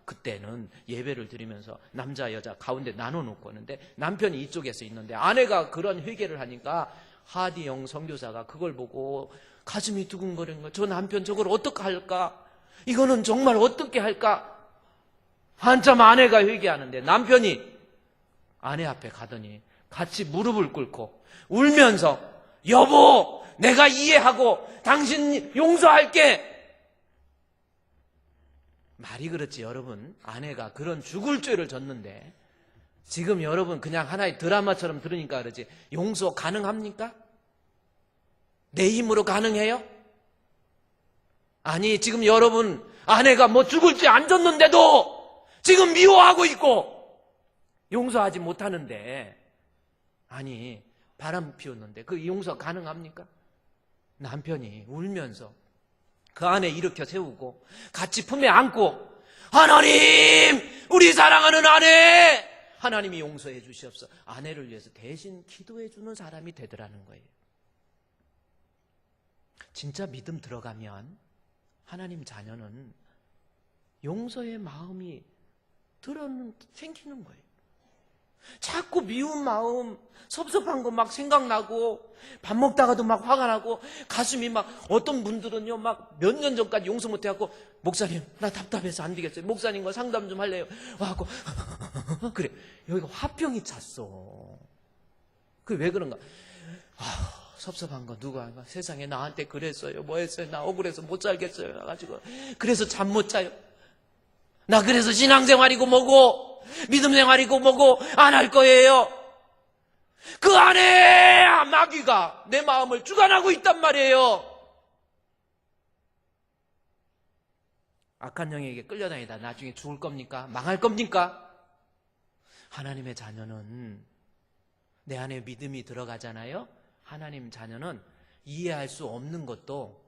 그때는 예배를 드리면서 남자 여자 가운데 나눠놓고 하는데 남편이 이쪽에서 있는데 아내가 그런 회개를 하니까 하디영 선교사가 그걸 보고 가슴이 두근거리는 거예요. 저 남편 저걸 어떻게 할까? 이거는 정말 어떻게 할까? 한참 아내가 회개하는데 남편이 아내 앞에 가더니 같이 무릎을 꿇고 울면서 여보 내가 이해하고 당신 용서할게. 말이 그렇지 여러분. 아내가 그런 죽을 죄를 졌는데 지금 여러분 그냥 하나의 드라마처럼 들으니까 그러지 용서 가능합니까? 내 힘으로 가능해요? 아니 지금 여러분 아내가 뭐 죽을 죄 안 졌는데도 지금 미워하고 있고 용서하지 못하는데 아니 바람 피웠는데 그 용서 가능합니까? 남편이 울면서 그 안에 일으켜 세우고 같이 품에 안고 하나님 우리 사랑하는 아내 하나님이 용서해 주시옵소서. 아내를 위해서 대신 기도해 주는 사람이 되더라는 거예요. 진짜 믿음 들어가면 하나님 자녀는 용서의 마음이 생기는 거예요. 자꾸 미운 마음, 섭섭한 거 막 생각나고 밥 먹다가도 막 화가 나고 가슴이 막 어떤 분들은요 막 몇 년 전까지 용서 못해갖고 목사님 나 답답해서 안 되겠어요. 목사님과 상담 좀 할래요. 와갖고 그래 여기가 화병이 찼어. 그게 왜 그런가? 섭섭한 거 누가 세상에 나한테 그랬어요. 뭐 했어요. 나 억울해서 못 살겠어요. 그래가지고 그래서 잠 못 자요. 나 그래서 신앙생활이고 뭐고 믿음 생활이고 뭐고 안 할 거예요. 그 안에 마귀가 내 마음을 주관하고 있단 말이에요. 악한 영에게 끌려다니다 나중에 죽을 겁니까? 망할 겁니까? 하나님의 자녀는 내 안에 믿음이 들어가잖아요. 하나님 자녀는 이해할 수 없는 것도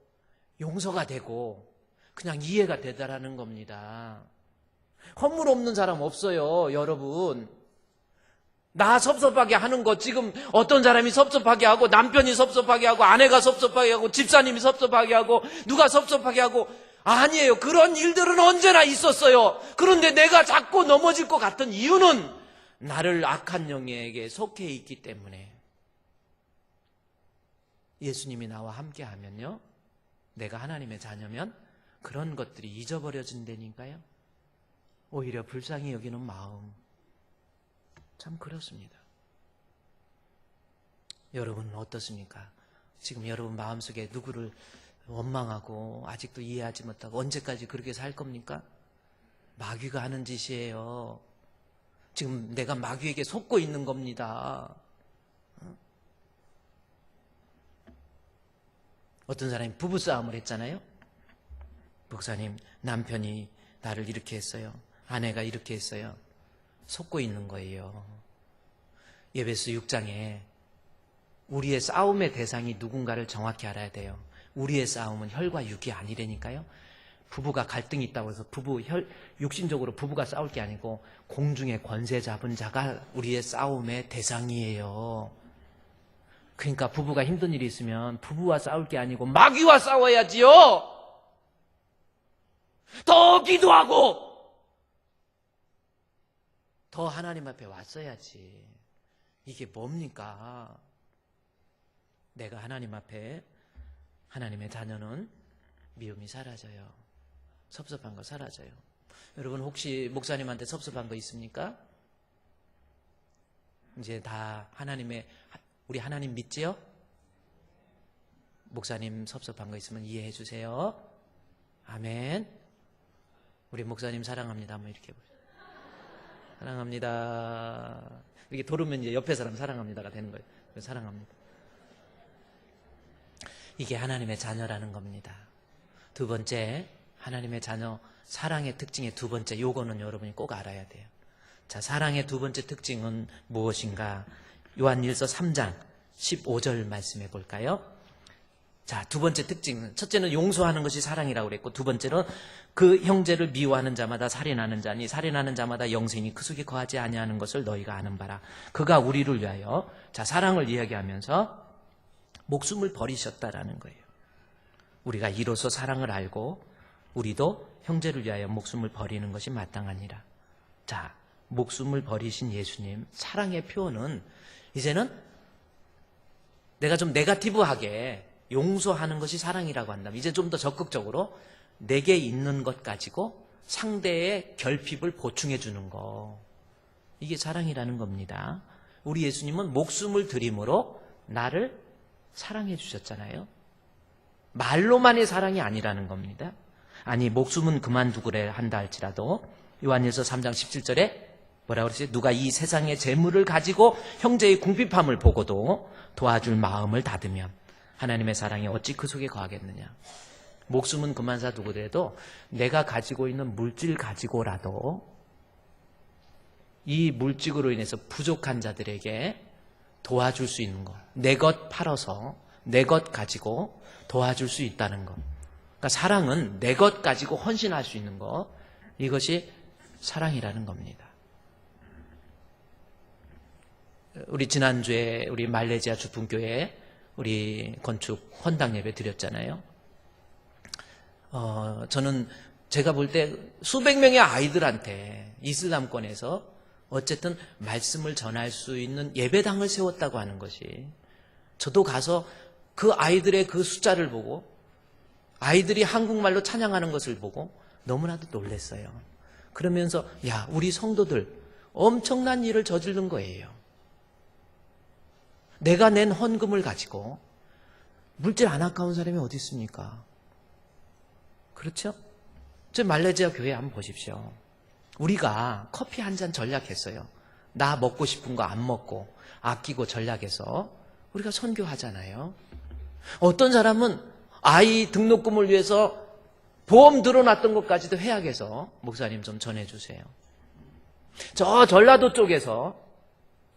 용서가 되고 그냥 이해가 되더라는 겁니다. 허물 없는 사람 없어요, 여러분. 나 섭섭하게 하는 거 지금 어떤 사람이 섭섭하게 하고 남편이 섭섭하게 하고 아내가 섭섭하게 하고 집사님이 섭섭하게 하고 누가 섭섭하게 하고 아니에요. 그런 일들은 언제나 있었어요. 그런데 내가 자꾸 넘어질 것 같은 이유는 나를 악한 영에게 속해 있기 때문에. 예수님이 나와 함께 하면요 내가 하나님의 자녀면 그런 것들이 잊어버려진다니까요. 오히려 불쌍히 여기는 마음 참 그렇습니다. 여러분은 어떻습니까? 지금 여러분 마음속에 누구를 원망하고 아직도 이해하지 못하고 언제까지 그렇게 살 겁니까? 마귀가 하는 짓이에요. 지금 내가 마귀에게 속고 있는 겁니다. 어떤 사람이 부부싸움을 했잖아요. 목사님 남편이 나를 이렇게 했어요. 아내가 이렇게 했어요. 속고 있는 거예요. 에베소 6장에 우리의 싸움의 대상이 누군가를 정확히 알아야 돼요. 우리의 싸움은 혈과 육이 아니라니까요. 부부가 갈등이 있다고 해서 육신적으로 부부가 싸울 게 아니고 공중의 권세 잡은 자가 우리의 싸움의 대상이에요. 그러니까 부부가 힘든 일이 있으면 부부와 싸울 게 아니고 마귀와 싸워야지요. 더 기도하고 더 하나님 앞에 왔어야지. 이게 뭡니까? 내가 하나님 앞에 하나님의 자녀는 미움이 사라져요. 섭섭한 거 사라져요. 여러분 혹시 목사님한테 섭섭한 거 있습니까? 이제 다 우리 하나님 믿지요? 목사님 섭섭한 거 있으면 이해해 주세요. 아멘. 우리 목사님 사랑합니다. 한번 이렇게 해보세요. 사랑합니다. 이렇게 돌으면 이제 옆에 사람 사랑합니다가 되는 거예요. 사랑합니다. 이게 하나님의 자녀라는 겁니다. 두 번째, 하나님의 자녀 사랑의 특징의 두 번째, 요거는 여러분이 꼭 알아야 돼요. 자, 사랑의 두 번째 특징은 무엇인가? 요한일서 3장 15절 말씀해 볼까요? 자, 두 번째 특징은, 첫째는 용서하는 것이 사랑이라고 그랬고, 두 번째는 그 형제를 미워하는 자마다 살인하는 자니 살인하는 자마다 영생이 그 속에 거하지 아니하는 것을 너희가 아는 바라. 그가 우리를 위하여, 자, 사랑을 이야기하면서 목숨을 버리셨다라는 거예요. 우리가 이로써 사랑을 알고 우리도 형제를 위하여 목숨을 버리는 것이 마땅하니라. 자, 목숨을 버리신 예수님, 사랑의 표현은 이제는 내가 좀 네거티브하게 용서하는 것이 사랑이라고 한다면 이제 좀 더 적극적으로 내게 있는 것 가지고 상대의 결핍을 보충해 주는 거, 이게 사랑이라는 겁니다. 우리 예수님은 목숨을 드림으로 나를 사랑해 주셨잖아요. 말로만의 사랑이 아니라는 겁니다. 아니, 목숨은 그만두으래 한다 할지라도 요한일서 3장 17절에 뭐라고 그랬어요? 누가 이 세상의 재물을 가지고 형제의 궁핍함을 보고도 도와줄 마음을 닫으면 하나님의 사랑이 어찌 그 속에 거하겠느냐. 목숨은 그만 사두고라도 내가 가지고 있는 물질 가지고라도 이 물질로 인해서 부족한 자들에게 도와줄 수 있는 것, 내 것 팔아서 내 것 가지고 도와줄 수 있다는 것. 그러니까 사랑은 내 것 가지고 헌신할 수 있는 것, 이것이 사랑이라는 겁니다. 우리 지난주에 우리 말레이시아 주품교회 우리 건축 헌당 예배 드렸잖아요. 저는 제가 볼 때 수백 명의 아이들한테 이슬람권에서 어쨌든 말씀을 전할 수 있는 예배당을 세웠다고 하는 것이, 저도 가서 그 아이들의 그 숫자를 보고 아이들이 한국말로 찬양하는 것을 보고 너무나도 놀랐어요. 그러면서 야, 우리 성도들 엄청난 일을 저지른 거예요. 내가 낸 헌금을 가지고 물질 안 아까운 사람이 어디 있습니까? 그렇죠? 저 말레이시아 교회 한번 보십시오. 우리가 커피 한 잔 전략했어요. 나 먹고 싶은 거 안 먹고 아끼고 전략해서 우리가 선교하잖아요. 어떤 사람은 아이 등록금을 위해서 보험 들어놨던 것까지도 해약해서 목사님 좀 전해주세요. 저 전라도 쪽에서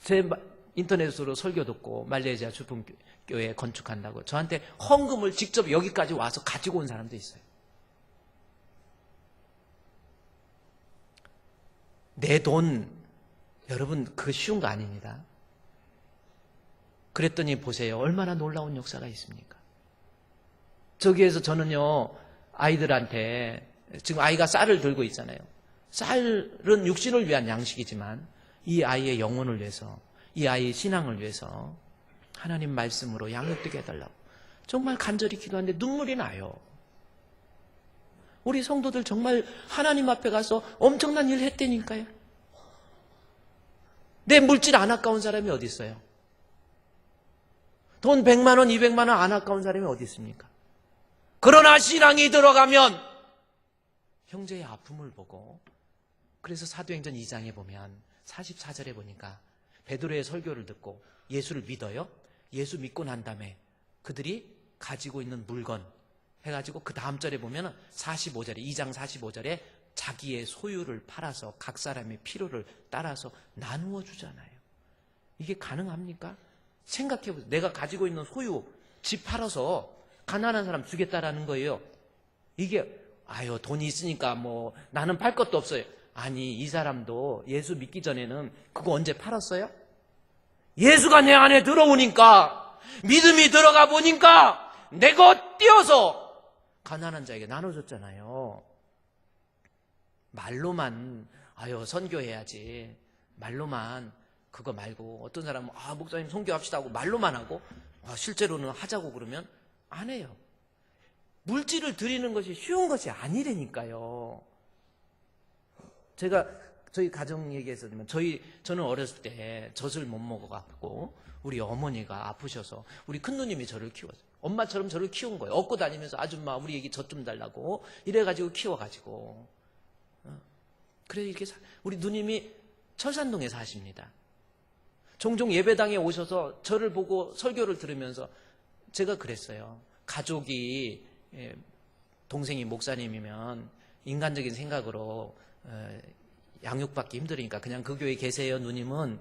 제 인터넷으로 설교 듣고 말레이시아 주품교회 건축한다고 저한테 헌금을 직접 여기까지 와서 가지고 온 사람도 있어요. 내 돈, 여러분 그거 쉬운 거 아닙니다. 그랬더니 보세요, 얼마나 놀라운 역사가 있습니까? 저기에서 저는요, 아이들한테, 지금 아이가 쌀을 들고 있잖아요. 쌀은 육신을 위한 양식이지만 이 아이의 영혼을 위해서, 이 아이의 신앙을 위해서 하나님 말씀으로 양육되게 해달라고 정말 간절히 기도하는데 눈물이 나요. 우리 성도들 정말 하나님 앞에 가서 엄청난 일 했다니까요. 내 물질 안 아까운 사람이 어디 있어요? 돈 100만 원, 200만 원 안 아까운 사람이 어디 있습니까? 그러나 신앙이 들어가면 형제의 아픔을 보고, 그래서 사도행전 2장에 보면 44절에 보니까 베드로의 설교를 듣고 예수를 믿어요. 예수 믿고 난 다음에 그들이 가지고 있는 물건 해가지고 그 다음 절에 보면 45절에 2장 45절에 자기의 소유를 팔아서 각 사람의 필요를 따라서 나누어 주잖아요. 이게 가능합니까? 생각해보세요. 내가 가지고 있는 소유 집 팔아서 가난한 사람 주겠다라는 거예요. 이게 아유 돈이 있으니까 뭐 나는 팔 것도 없어요. 아니, 이 사람도 예수 믿기 전에는 그거 언제 팔았어요? 예수가 내 안에 들어오니까, 믿음이 들어가 보니까 내 것 띄어서 가난한 자에게 나눠줬잖아요. 말로만 아유 선교해야지, 말로만 그거 말고, 어떤 사람은 목사님 선교합시다 하고 말로만 하고 실제로는 하자고 그러면 안 해요. 물질을 드리는 것이 쉬운 것이 아니라니까요. 제가 저희 가정 얘기했었지만 저는 어렸을 때 젖을 못 먹어갖고 우리 어머니가 아프셔서 우리 큰누님이 저를 키웠어요. 엄마처럼 저를 키운 거예요. 얻고 다니면서 아줌마 우리 애기 젖 좀 달라고 이래가지고 키워가지고. 그래서 이렇게 우리 누님이 철산동에 사십니다. 종종 예배당에 오셔서 저를 보고 설교를 들으면서 제가 그랬어요. 가족이 동생이 목사님이면 인간적인 생각으로 양육받기 힘들으니까 그냥 그 교회에 계세요 누님은.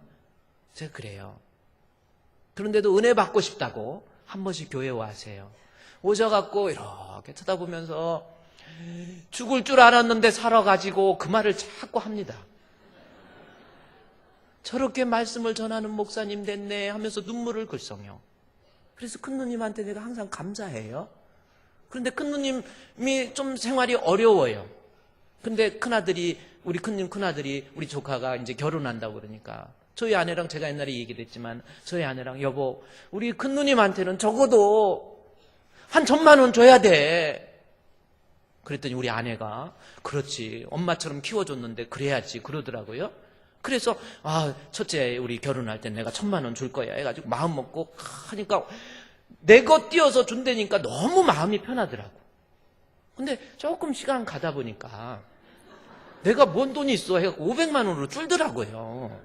제가 그래요. 그런데도 은혜 받고 싶다고 한 번씩 교회에 와세요. 오셔갖고 이렇게 쳐다보면서 죽을 줄 알았는데 살아가지고 그 말을 자꾸 합니다. 저렇게 말씀을 전하는 목사님 됐네 하면서 눈물을 글썽여. 그래서 큰 누님한테 내가 항상 감사해요. 그런데 큰 누님이 좀 생활이 어려워요. 근데 큰아들이, 우리 큰님 큰아들이, 우리 조카가 이제 결혼한다고 그러니까 저희 아내랑, 제가 옛날에 얘기도 했지만 저희 아내랑, 여보, 우리 큰 누님한테는 적어도 한 1,000만 원 줘야 돼. 그랬더니 우리 아내가, 그렇지, 엄마처럼 키워줬는데 그래야지, 그러더라고요. 그래서 첫째 우리 결혼할 때 내가 1,000만 원 줄 거야 해가지고 마음 먹고 하니까 내 것 띄어서 준다니까 너무 마음이 편하더라고. 근데 조금 시간 가다 보니까 내가 뭔 돈이 있어 해갖고 500만 원으로 줄더라고요.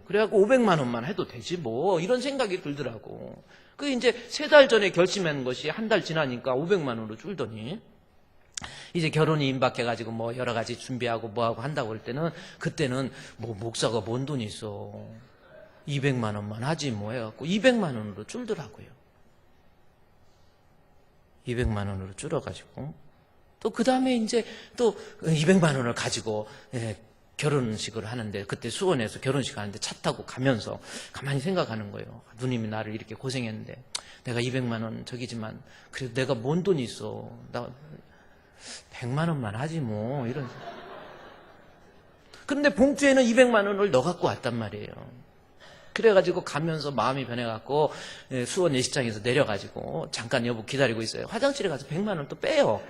그래갖고 500만 원만 해도 되지 뭐, 이런 생각이 들더라고. 그게 이제 3달 전에 결심한 것이 한 달 지나니까 500만 원으로 줄더니, 이제 결혼이 임박해가지고 뭐 여러 가지 준비하고 뭐하고 한다고 할 때는, 그때는 뭐 목사가 뭔 돈이 있어, 200만 원만 하지 뭐 해갖고 200만 원으로 줄더라고요. 200만 원으로 줄어가지고 또 그 다음에 이제 또 200만 원을 가지고 결혼식을 하는데, 그때 수원에서 결혼식 하는데 차 타고 가면서 가만히 생각하는 거예요. 누님이 나를 이렇게 고생했는데 내가 200만 원 저기지만 그래도 내가 뭔 돈이 있어, 나 100만 원만 하지 뭐, 이런. 그런데 봉투에는 200만 원을 넣어 갖고 왔단 말이에요. 그래가지고 가면서 마음이 변해갖고 수원 예식장에서 내려가지고 잠깐 여보 기다리고 있어요. 화장실에 가서 100만 원 또 빼요.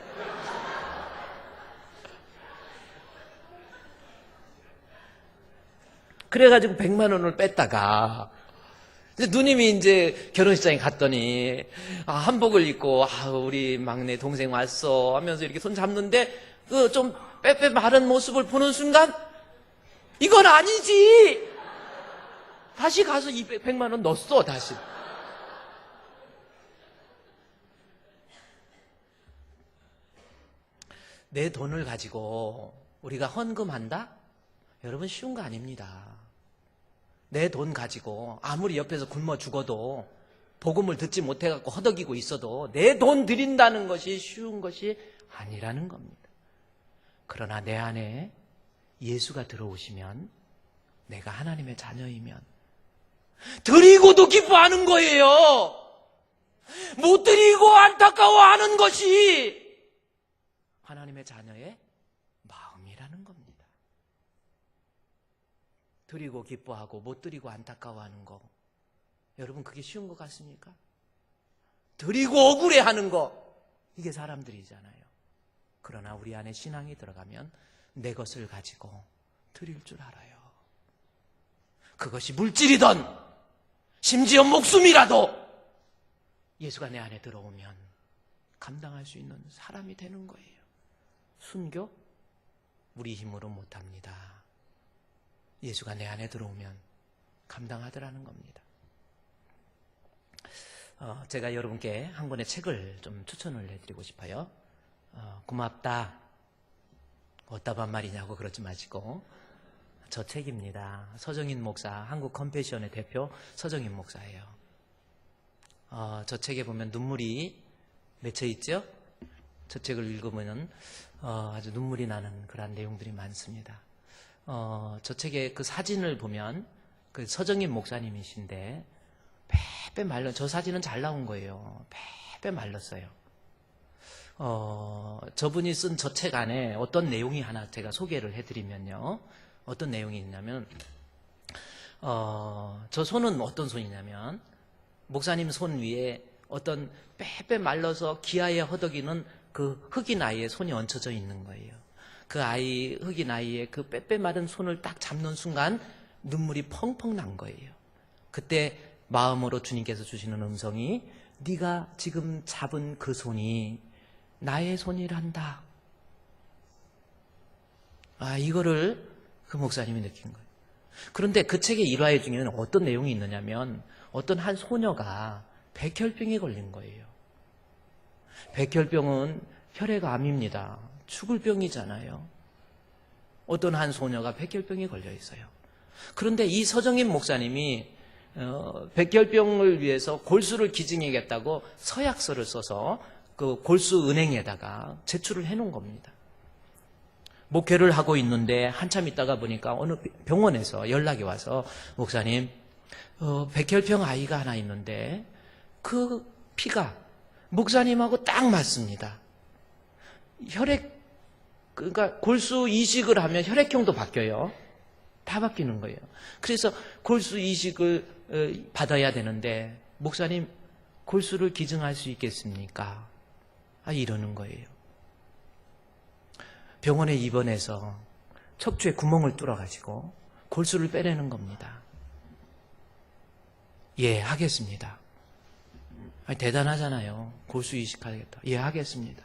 그래가지고 100만 원을 뺐다가 누님이 이제 결혼식장에 갔더니 한복을 입고 우리 막내 동생 왔어 하면서 이렇게 손 잡는데 그 좀 빼빼 마른 모습을 보는 순간 이건 아니지. 다시 가서 100만 원 넣었어. 다시. 내 돈을 가지고 우리가 헌금한다? 여러분, 쉬운 거 아닙니다. 내 돈 가지고 아무리 옆에서 굶어 죽어도, 복음을 듣지 못해갖고 허덕이고 있어도 내 돈 드린다는 것이 쉬운 것이 아니라는 겁니다. 그러나 내 안에 예수가 들어오시면, 내가 하나님의 자녀이면 드리고도 기뻐하는 거예요. 못 드리고 안타까워하는 것이 하나님의 자녀의 마음이라는 겁니다. 드리고 기뻐하고 못 드리고 안타까워하는 거, 여러분 그게 쉬운 것 같습니까? 드리고 억울해하는 거, 이게 사람들이잖아요. 그러나 우리 안에 신앙이 들어가면 내 것을 가지고 드릴 줄 알아요. 그것이 물질이든 심지어 목숨이라도 예수가 내 안에 들어오면 감당할 수 있는 사람이 되는 거예요. 순교? 우리 힘으로 못합니다. 예수가 내 안에 들어오면 감당하더라는 겁니다. 제가 여러분께 한 권의 책을 좀 추천을 해드리고 싶어요. 고맙다, 어따반 말이냐고 그러지 마시고, 저 책입니다. 서정인 목사, 한국 컴패션의 대표 서정인 목사예요. 저 책에 보면 눈물이 맺혀 있죠? 저 책을 읽으면 아주 눈물이 나는 그런 내용들이 많습니다. 저 책의 그 사진을 보면 그 서정인 목사님이신데 빼빼 말라, 저 사진은 잘 나온 거예요. 빼빼 말랐어요. 저분이 쓴 저 책 안에 어떤 내용이 하나 제가 소개를 해드리면요. 어떤 내용이 있냐면, 저 손은 어떤 손이냐면, 목사님 손 위에 어떤 빼빼 말라서 기아에 허덕이는 그 흑인 아이의 손이 얹혀져 있는 거예요. 그 아이, 흑인 아이의 그 빼빼 마른 손을 딱 잡는 순간 눈물이 펑펑 난 거예요. 그때 마음으로 주님께서 주시는 음성이, 네가 지금 잡은 그 손이 나의 손이란다. 이거를 그 목사님이 느낀 거예요. 그런데 그 책의 일화 중에는 어떤 내용이 있느냐면, 어떤 한 소녀가 백혈병에 걸린 거예요. 백혈병은 혈액 암입니다. 죽을 병이잖아요. 어떤 한 소녀가 백혈병에 걸려 있어요. 그런데 이 서정인 목사님이 백혈병을 위해서 골수를 기증하겠다고 서약서를 써서 그 골수 은행에다가 제출을 해놓은 겁니다. 목회를 하고 있는데 한참 있다가 보니까 어느 병원에서 연락이 와서 목사님, 백혈병 아이가 하나 있는데 그 피가 목사님하고 딱 맞습니다. 그러니까 골수 이식을 하면 혈액형도 바뀌어요. 다 바뀌는 거예요. 그래서 골수 이식을 받아야 되는데 목사님 골수를 기증할 수 있겠습니까? 이러는 거예요. 병원에 입원해서 척추에 구멍을 뚫어가지고 골수를 빼내는 겁니다. 예, 하겠습니다. 대단하잖아요. 골수 이식하겠다. 예, 하겠습니다.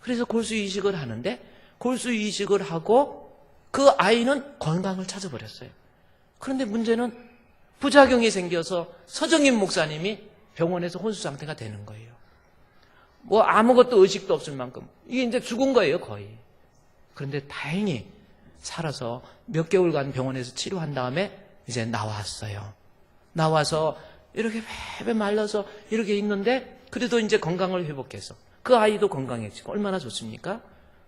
그래서 골수 이식을 하는데 골수 이식을 하고 그 아이는 건강을 찾아버렸어요. 그런데 문제는 부작용이 생겨서 서정임 목사님이 병원에서 혼수 상태가 되는 거예요. 뭐 아무것도 의식도 없을 만큼 이게 이제 죽은 거예요, 거의. 그런데 다행히 살아서 몇 개월간 병원에서 치료한 다음에 이제 나왔어요. 나와서 이렇게 베베 말라서 이렇게 있는데 그래도 이제 건강을 회복해서 그 아이도 건강해지고 얼마나 좋습니까?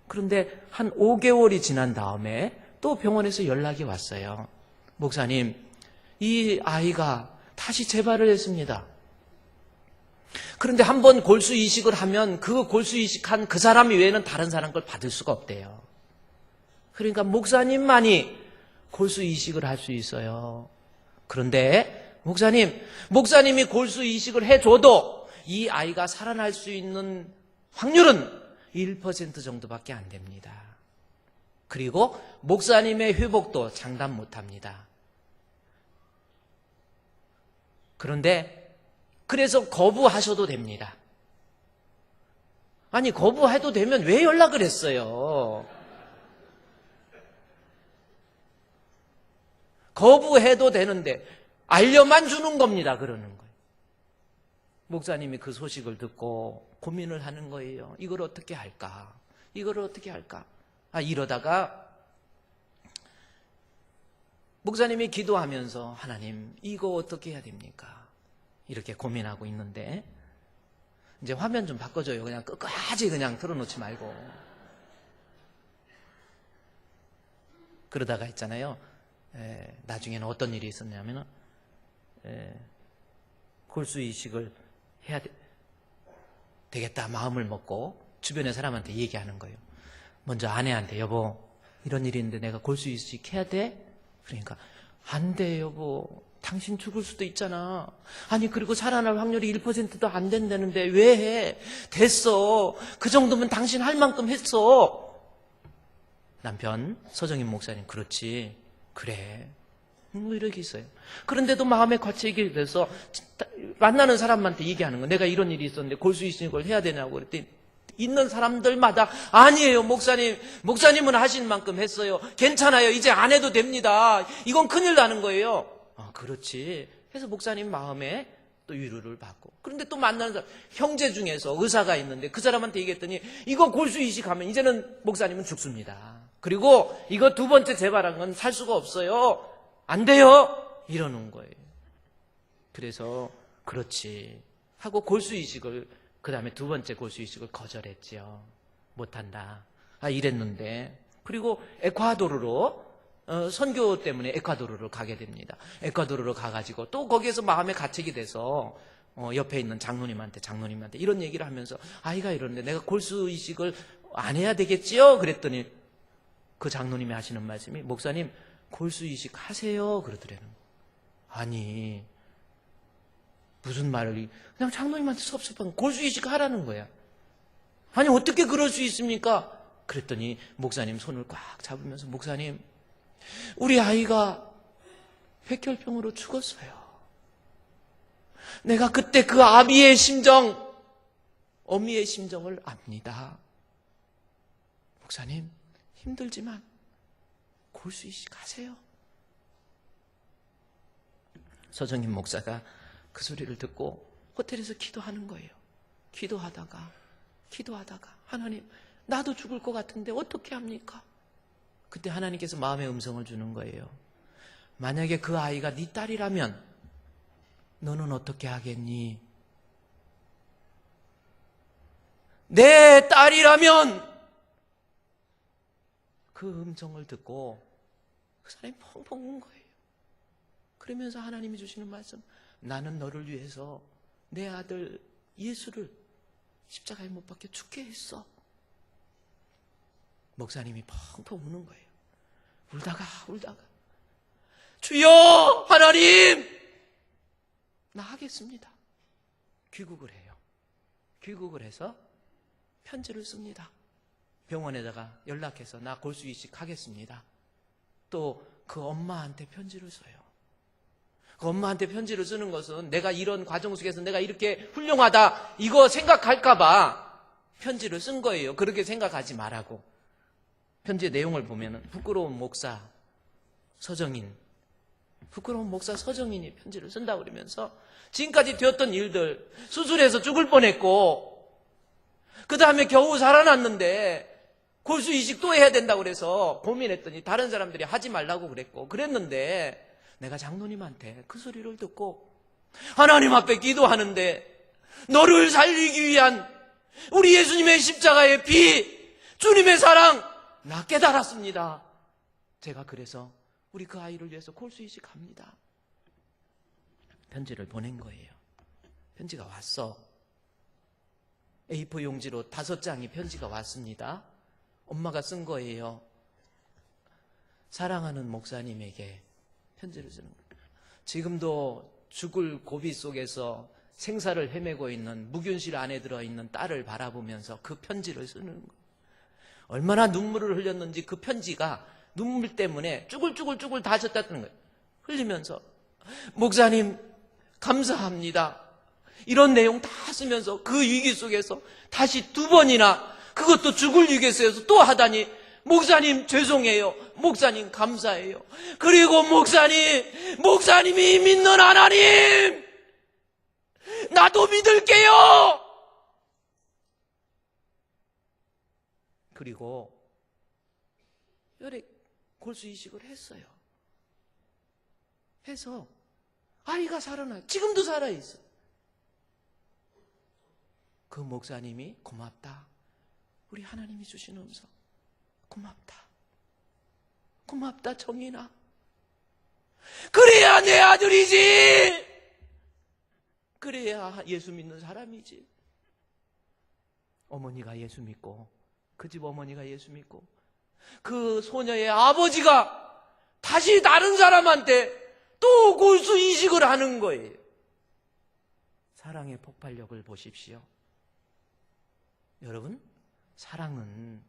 그런데 한 5개월이 지난 다음에 또 병원에서 연락이 왔어요. 목사님, 이 아이가 다시 재발을 했습니다. 그런데 한번 골수 이식을 하면 그 골수 이식한 그 사람 외에는 다른 사람 걸 받을 수가 없대요. 그러니까 목사님만이 골수 이식을 할 수 있어요. 그런데 목사님이 골수 이식을 해줘도 이 아이가 살아날 수 있는 확률은 1% 정도밖에 안 됩니다. 그리고 목사님의 회복도 장담 못합니다. 그래서 거부하셔도 됩니다. 아니, 거부해도 되면 왜 연락을 했어요? 거부해도 되는데 알려만 주는 겁니다. 그러는 거예요. 목사님이 그 소식을 듣고 고민을 하는 거예요. 이걸 어떻게 할까? 이걸 어떻게 할까? 이러다가 목사님이 기도하면서 하나님, 이거 어떻게 해야 됩니까? 이렇게 고민하고 있는데 이제 화면 좀 바꿔줘요. 그냥 끝까지 그냥 틀어놓지 말고. 그러다가 있잖아요. 나중에는 어떤 일이 있었냐면 골수 이식을 해야 되겠다 마음을 먹고 주변의 사람한테 얘기하는 거예요. 먼저 아내한테, 여보, 이런 일이 있는데 내가 골수 이식 해야 돼? 그러니까 안 돼, 여보. 당신 죽을 수도 있잖아. 아니, 그리고 살아날 확률이 1%도 안 된다는데 왜 해? 됐어. 그 정도면 당신 할 만큼 했어. 남편 서정임 목사님, 그렇지. 그래. 뭐 이렇게 있어요. 그런데도 마음에 과체이게 돼서 만나는 사람한테 얘기하는 거. 내가 이런 일이 있었는데 골수 이식을 해야 되냐고 그랬더니 있는 사람들마다 아니에요, 목사님은 하신 만큼 했어요. 괜찮아요. 이제 안 해도 됩니다. 이건 큰일 나는 거예요. 그렇지. 해서 목사님 마음에 또 위로를 받고. 그런데 또 만나는 사람, 형제 중에서 의사가 있는데 그 사람한테 얘기했더니 이거 골수 이식하면 이제는 목사님은 죽습니다. 그리고 이거 두 번째 재발한 건 살 수가 없어요. 안 돼요. 이러는 거예요. 그래서 그렇지 하고 골수 이식을, 그 다음에 두 번째 골수 이식을 거절했지요. 못한다. 이랬는데, 그리고 에콰도르로 선교 때문에 에콰도르로 가게 됩니다. 에콰도르로 가가지고 또 거기에서 마음에 가책이 돼서 옆에 있는 장로님한테 이런 얘기를 하면서 아이가 이러는데 내가 골수 이식을 안 해야 되겠지요? 그랬더니 그 장로님이 하시는 말씀이, 목사님 골수 이식 하세요 그러더래요. 아니, 무슨 말을, 그냥 장로님한테 섭섭한 골수 이식 하라는 거야. 아니, 어떻게 그럴 수 있습니까? 그랬더니 목사님 손을 꽉 잡으면서, 목사님, 우리 아이가 백혈병으로 죽었어요. 내가 그때 그 아비의 심정, 어미의 심정을 압니다. 목사님, 힘들지만 골수 이식 하세요. 서정임 목사가 그 소리를 듣고 호텔에서 기도하는 거예요. 기도하다가 하나님, 나도 죽을 것 같은데 어떻게 합니까? 그때 하나님께서 마음의 음성을 주는 거예요. 만약에 그 아이가 네 딸이라면 너는 어떻게 하겠니? 내 딸이라면 그 음성을 듣고 그 사람이 펑펑 운 거예요. 그러면서 하나님이 주시는 말씀, 나는 너를 위해서 내 아들 예수를 십자가에 못 박혀 죽게 했어. 목사님이 펑펑 우는 거예요. 울다가 주여 하나님, 나 하겠습니다. 귀국을 해요. 귀국을 해서 편지를 씁니다. 병원에다가 연락해서 나 골수이식 하겠습니다. 또 그 엄마한테 편지를 써요. 그 엄마한테 편지를 쓰는 것은 내가 이런 과정 속에서 내가 이렇게 훌륭하다 이거 생각할까봐 편지를 쓴 거예요. 그렇게 생각하지 말라고. 편지의 내용을 보면은 부끄러운 목사 서정인이 편지를 쓴다고 그러면서 지금까지 되었던 일들, 수술해서 죽을 뻔했고 그 다음에 겨우 살아났는데 골수 이식 또 해야 된다고 그래서 고민했더니 다른 사람들이 하지 말라고 그랬는데 내가 장로님한테 그 소리를 듣고 하나님 앞에 기도하는데 너를 살리기 위한 우리 예수님의 십자가의 피, 주님의 사랑 나 깨달았습니다. 제가 그래서 우리 그 아이를 위해서 골수 이식합니다. 편지를 보낸 거예요. 편지가 왔어. A4 용지로 5장이 편지가 왔습니다. 엄마가 쓴 거예요. 사랑하는 목사님에게 편지를 쓰는 거예요. 지금도 죽을 고비 속에서 생사를 헤매고 있는 무균실 안에 들어있는 딸을 바라보면서 그 편지를 쓰는 거예요. 얼마나 눈물을 흘렸는지 그 편지가 눈물 때문에 쭈글쭈글 다 젖었다는 거예요. 흘리면서 목사님 감사합니다. 이런 내용 다 쓰면서 그 위기 속에서 다시 2번이나 그것도 죽을 위기 속에서 또 하다니 목사님 죄송해요. 목사님 감사해요. 그리고 목사님이 믿는 하나님 나도 믿을게요. 그리고 혈액 골수 이식을 했어요. 해서 아이가 살아나요. 지금도 살아있어. 그 목사님이 고맙다. 우리 하나님이 주신 음성. 고맙다 정인아. 그래야 내 아들이지. 그래야 예수 믿는 사람이지. 어머니가 예수 믿고 그 집 어머니가 예수 믿고 그 소녀의 아버지가 다시 다른 사람한테 또 골수 이식을 하는 거예요. 사랑의 폭발력을 보십시오. 여러분, 사랑은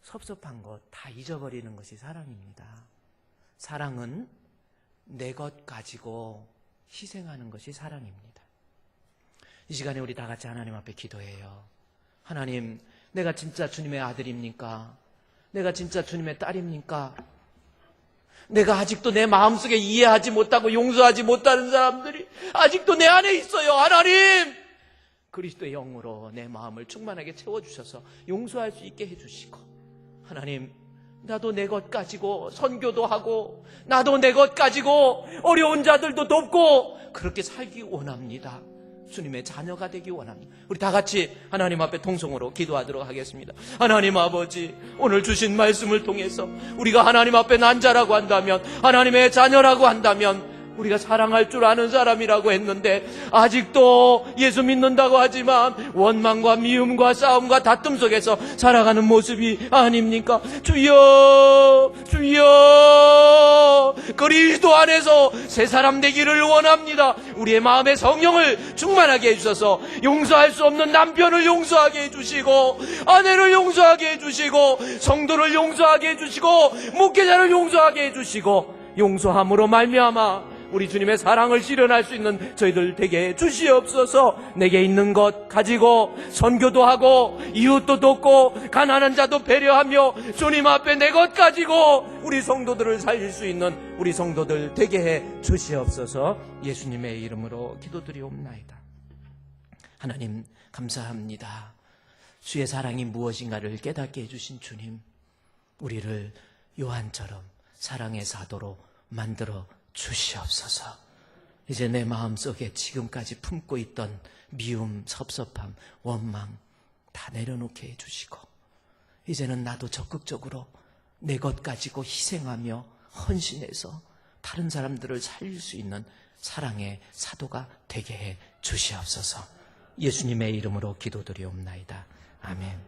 섭섭한 것 다 잊어버리는 것이 사랑입니다. 사랑은 내 것 가지고 희생하는 것이 사랑입니다. 이 시간에 우리 다 같이 하나님 앞에 기도해요. 하나님, 내가 진짜 주님의 아들입니까? 내가 진짜 주님의 딸입니까? 내가 아직도 내 마음속에 이해하지 못하고 용서하지 못하는 사람들이 아직도 내 안에 있어요. 하나님, 그리스도의 영으로 내 마음을 충만하게 채워주셔서 용서할 수 있게 해주시고, 하나님, 나도 내 것 가지고 선교도 하고 나도 내 것 가지고 어려운 자들도 돕고 그렇게 살기 원합니다. 주님의 자녀가 되기 원합니다. 우리 다 같이 하나님 앞에 통성으로 기도하도록 하겠습니다. 하나님 아버지, 오늘 주신 말씀을 통해서 우리가 하나님 앞에 난 자라고 한다면, 하나님의 자녀라고 한다면 우리가 사랑할 줄 아는 사람이라고 했는데 아직도 예수 믿는다고 하지만 원망과 미움과 싸움과 다툼 속에서 살아가는 모습이 아닙니까? 주여, 주여, 그리스도 안에서 새 사람 되기를 원합니다. 우리의 마음에 성령을 충만하게 해주셔서 용서할 수 없는 남편을 용서하게 해주시고, 아내를 용서하게 해주시고, 성도를 용서하게 해주시고, 목회자를 용서하게 해주시고, 용서함으로 말미암아 우리 주님의 사랑을 실현할 수 있는 저희들 되게 주시옵소서. 내게 있는 것 가지고 선교도 하고 이웃도 돕고 가난한 자도 배려하며 주님 앞에 내 것 가지고 우리 성도들을 살릴 수 있는 우리 성도들 되게 해 주시옵소서. 예수님의 이름으로 기도드리옵나이다. 하나님 감사합니다. 주의 사랑이 무엇인가를 깨닫게 해주신 주님, 우리를 요한처럼 사랑의 사도로 만들어 주시옵소서. 이제 내 마음속에 지금까지 품고 있던 미움, 섭섭함, 원망 다 내려놓게 해주시고 이제는 나도 적극적으로 내 것 가지고 희생하며 헌신해서 다른 사람들을 살릴 수 있는 사랑의 사도가 되게 해 주시옵소서. 예수님의 이름으로 기도드리옵나이다. 아멘.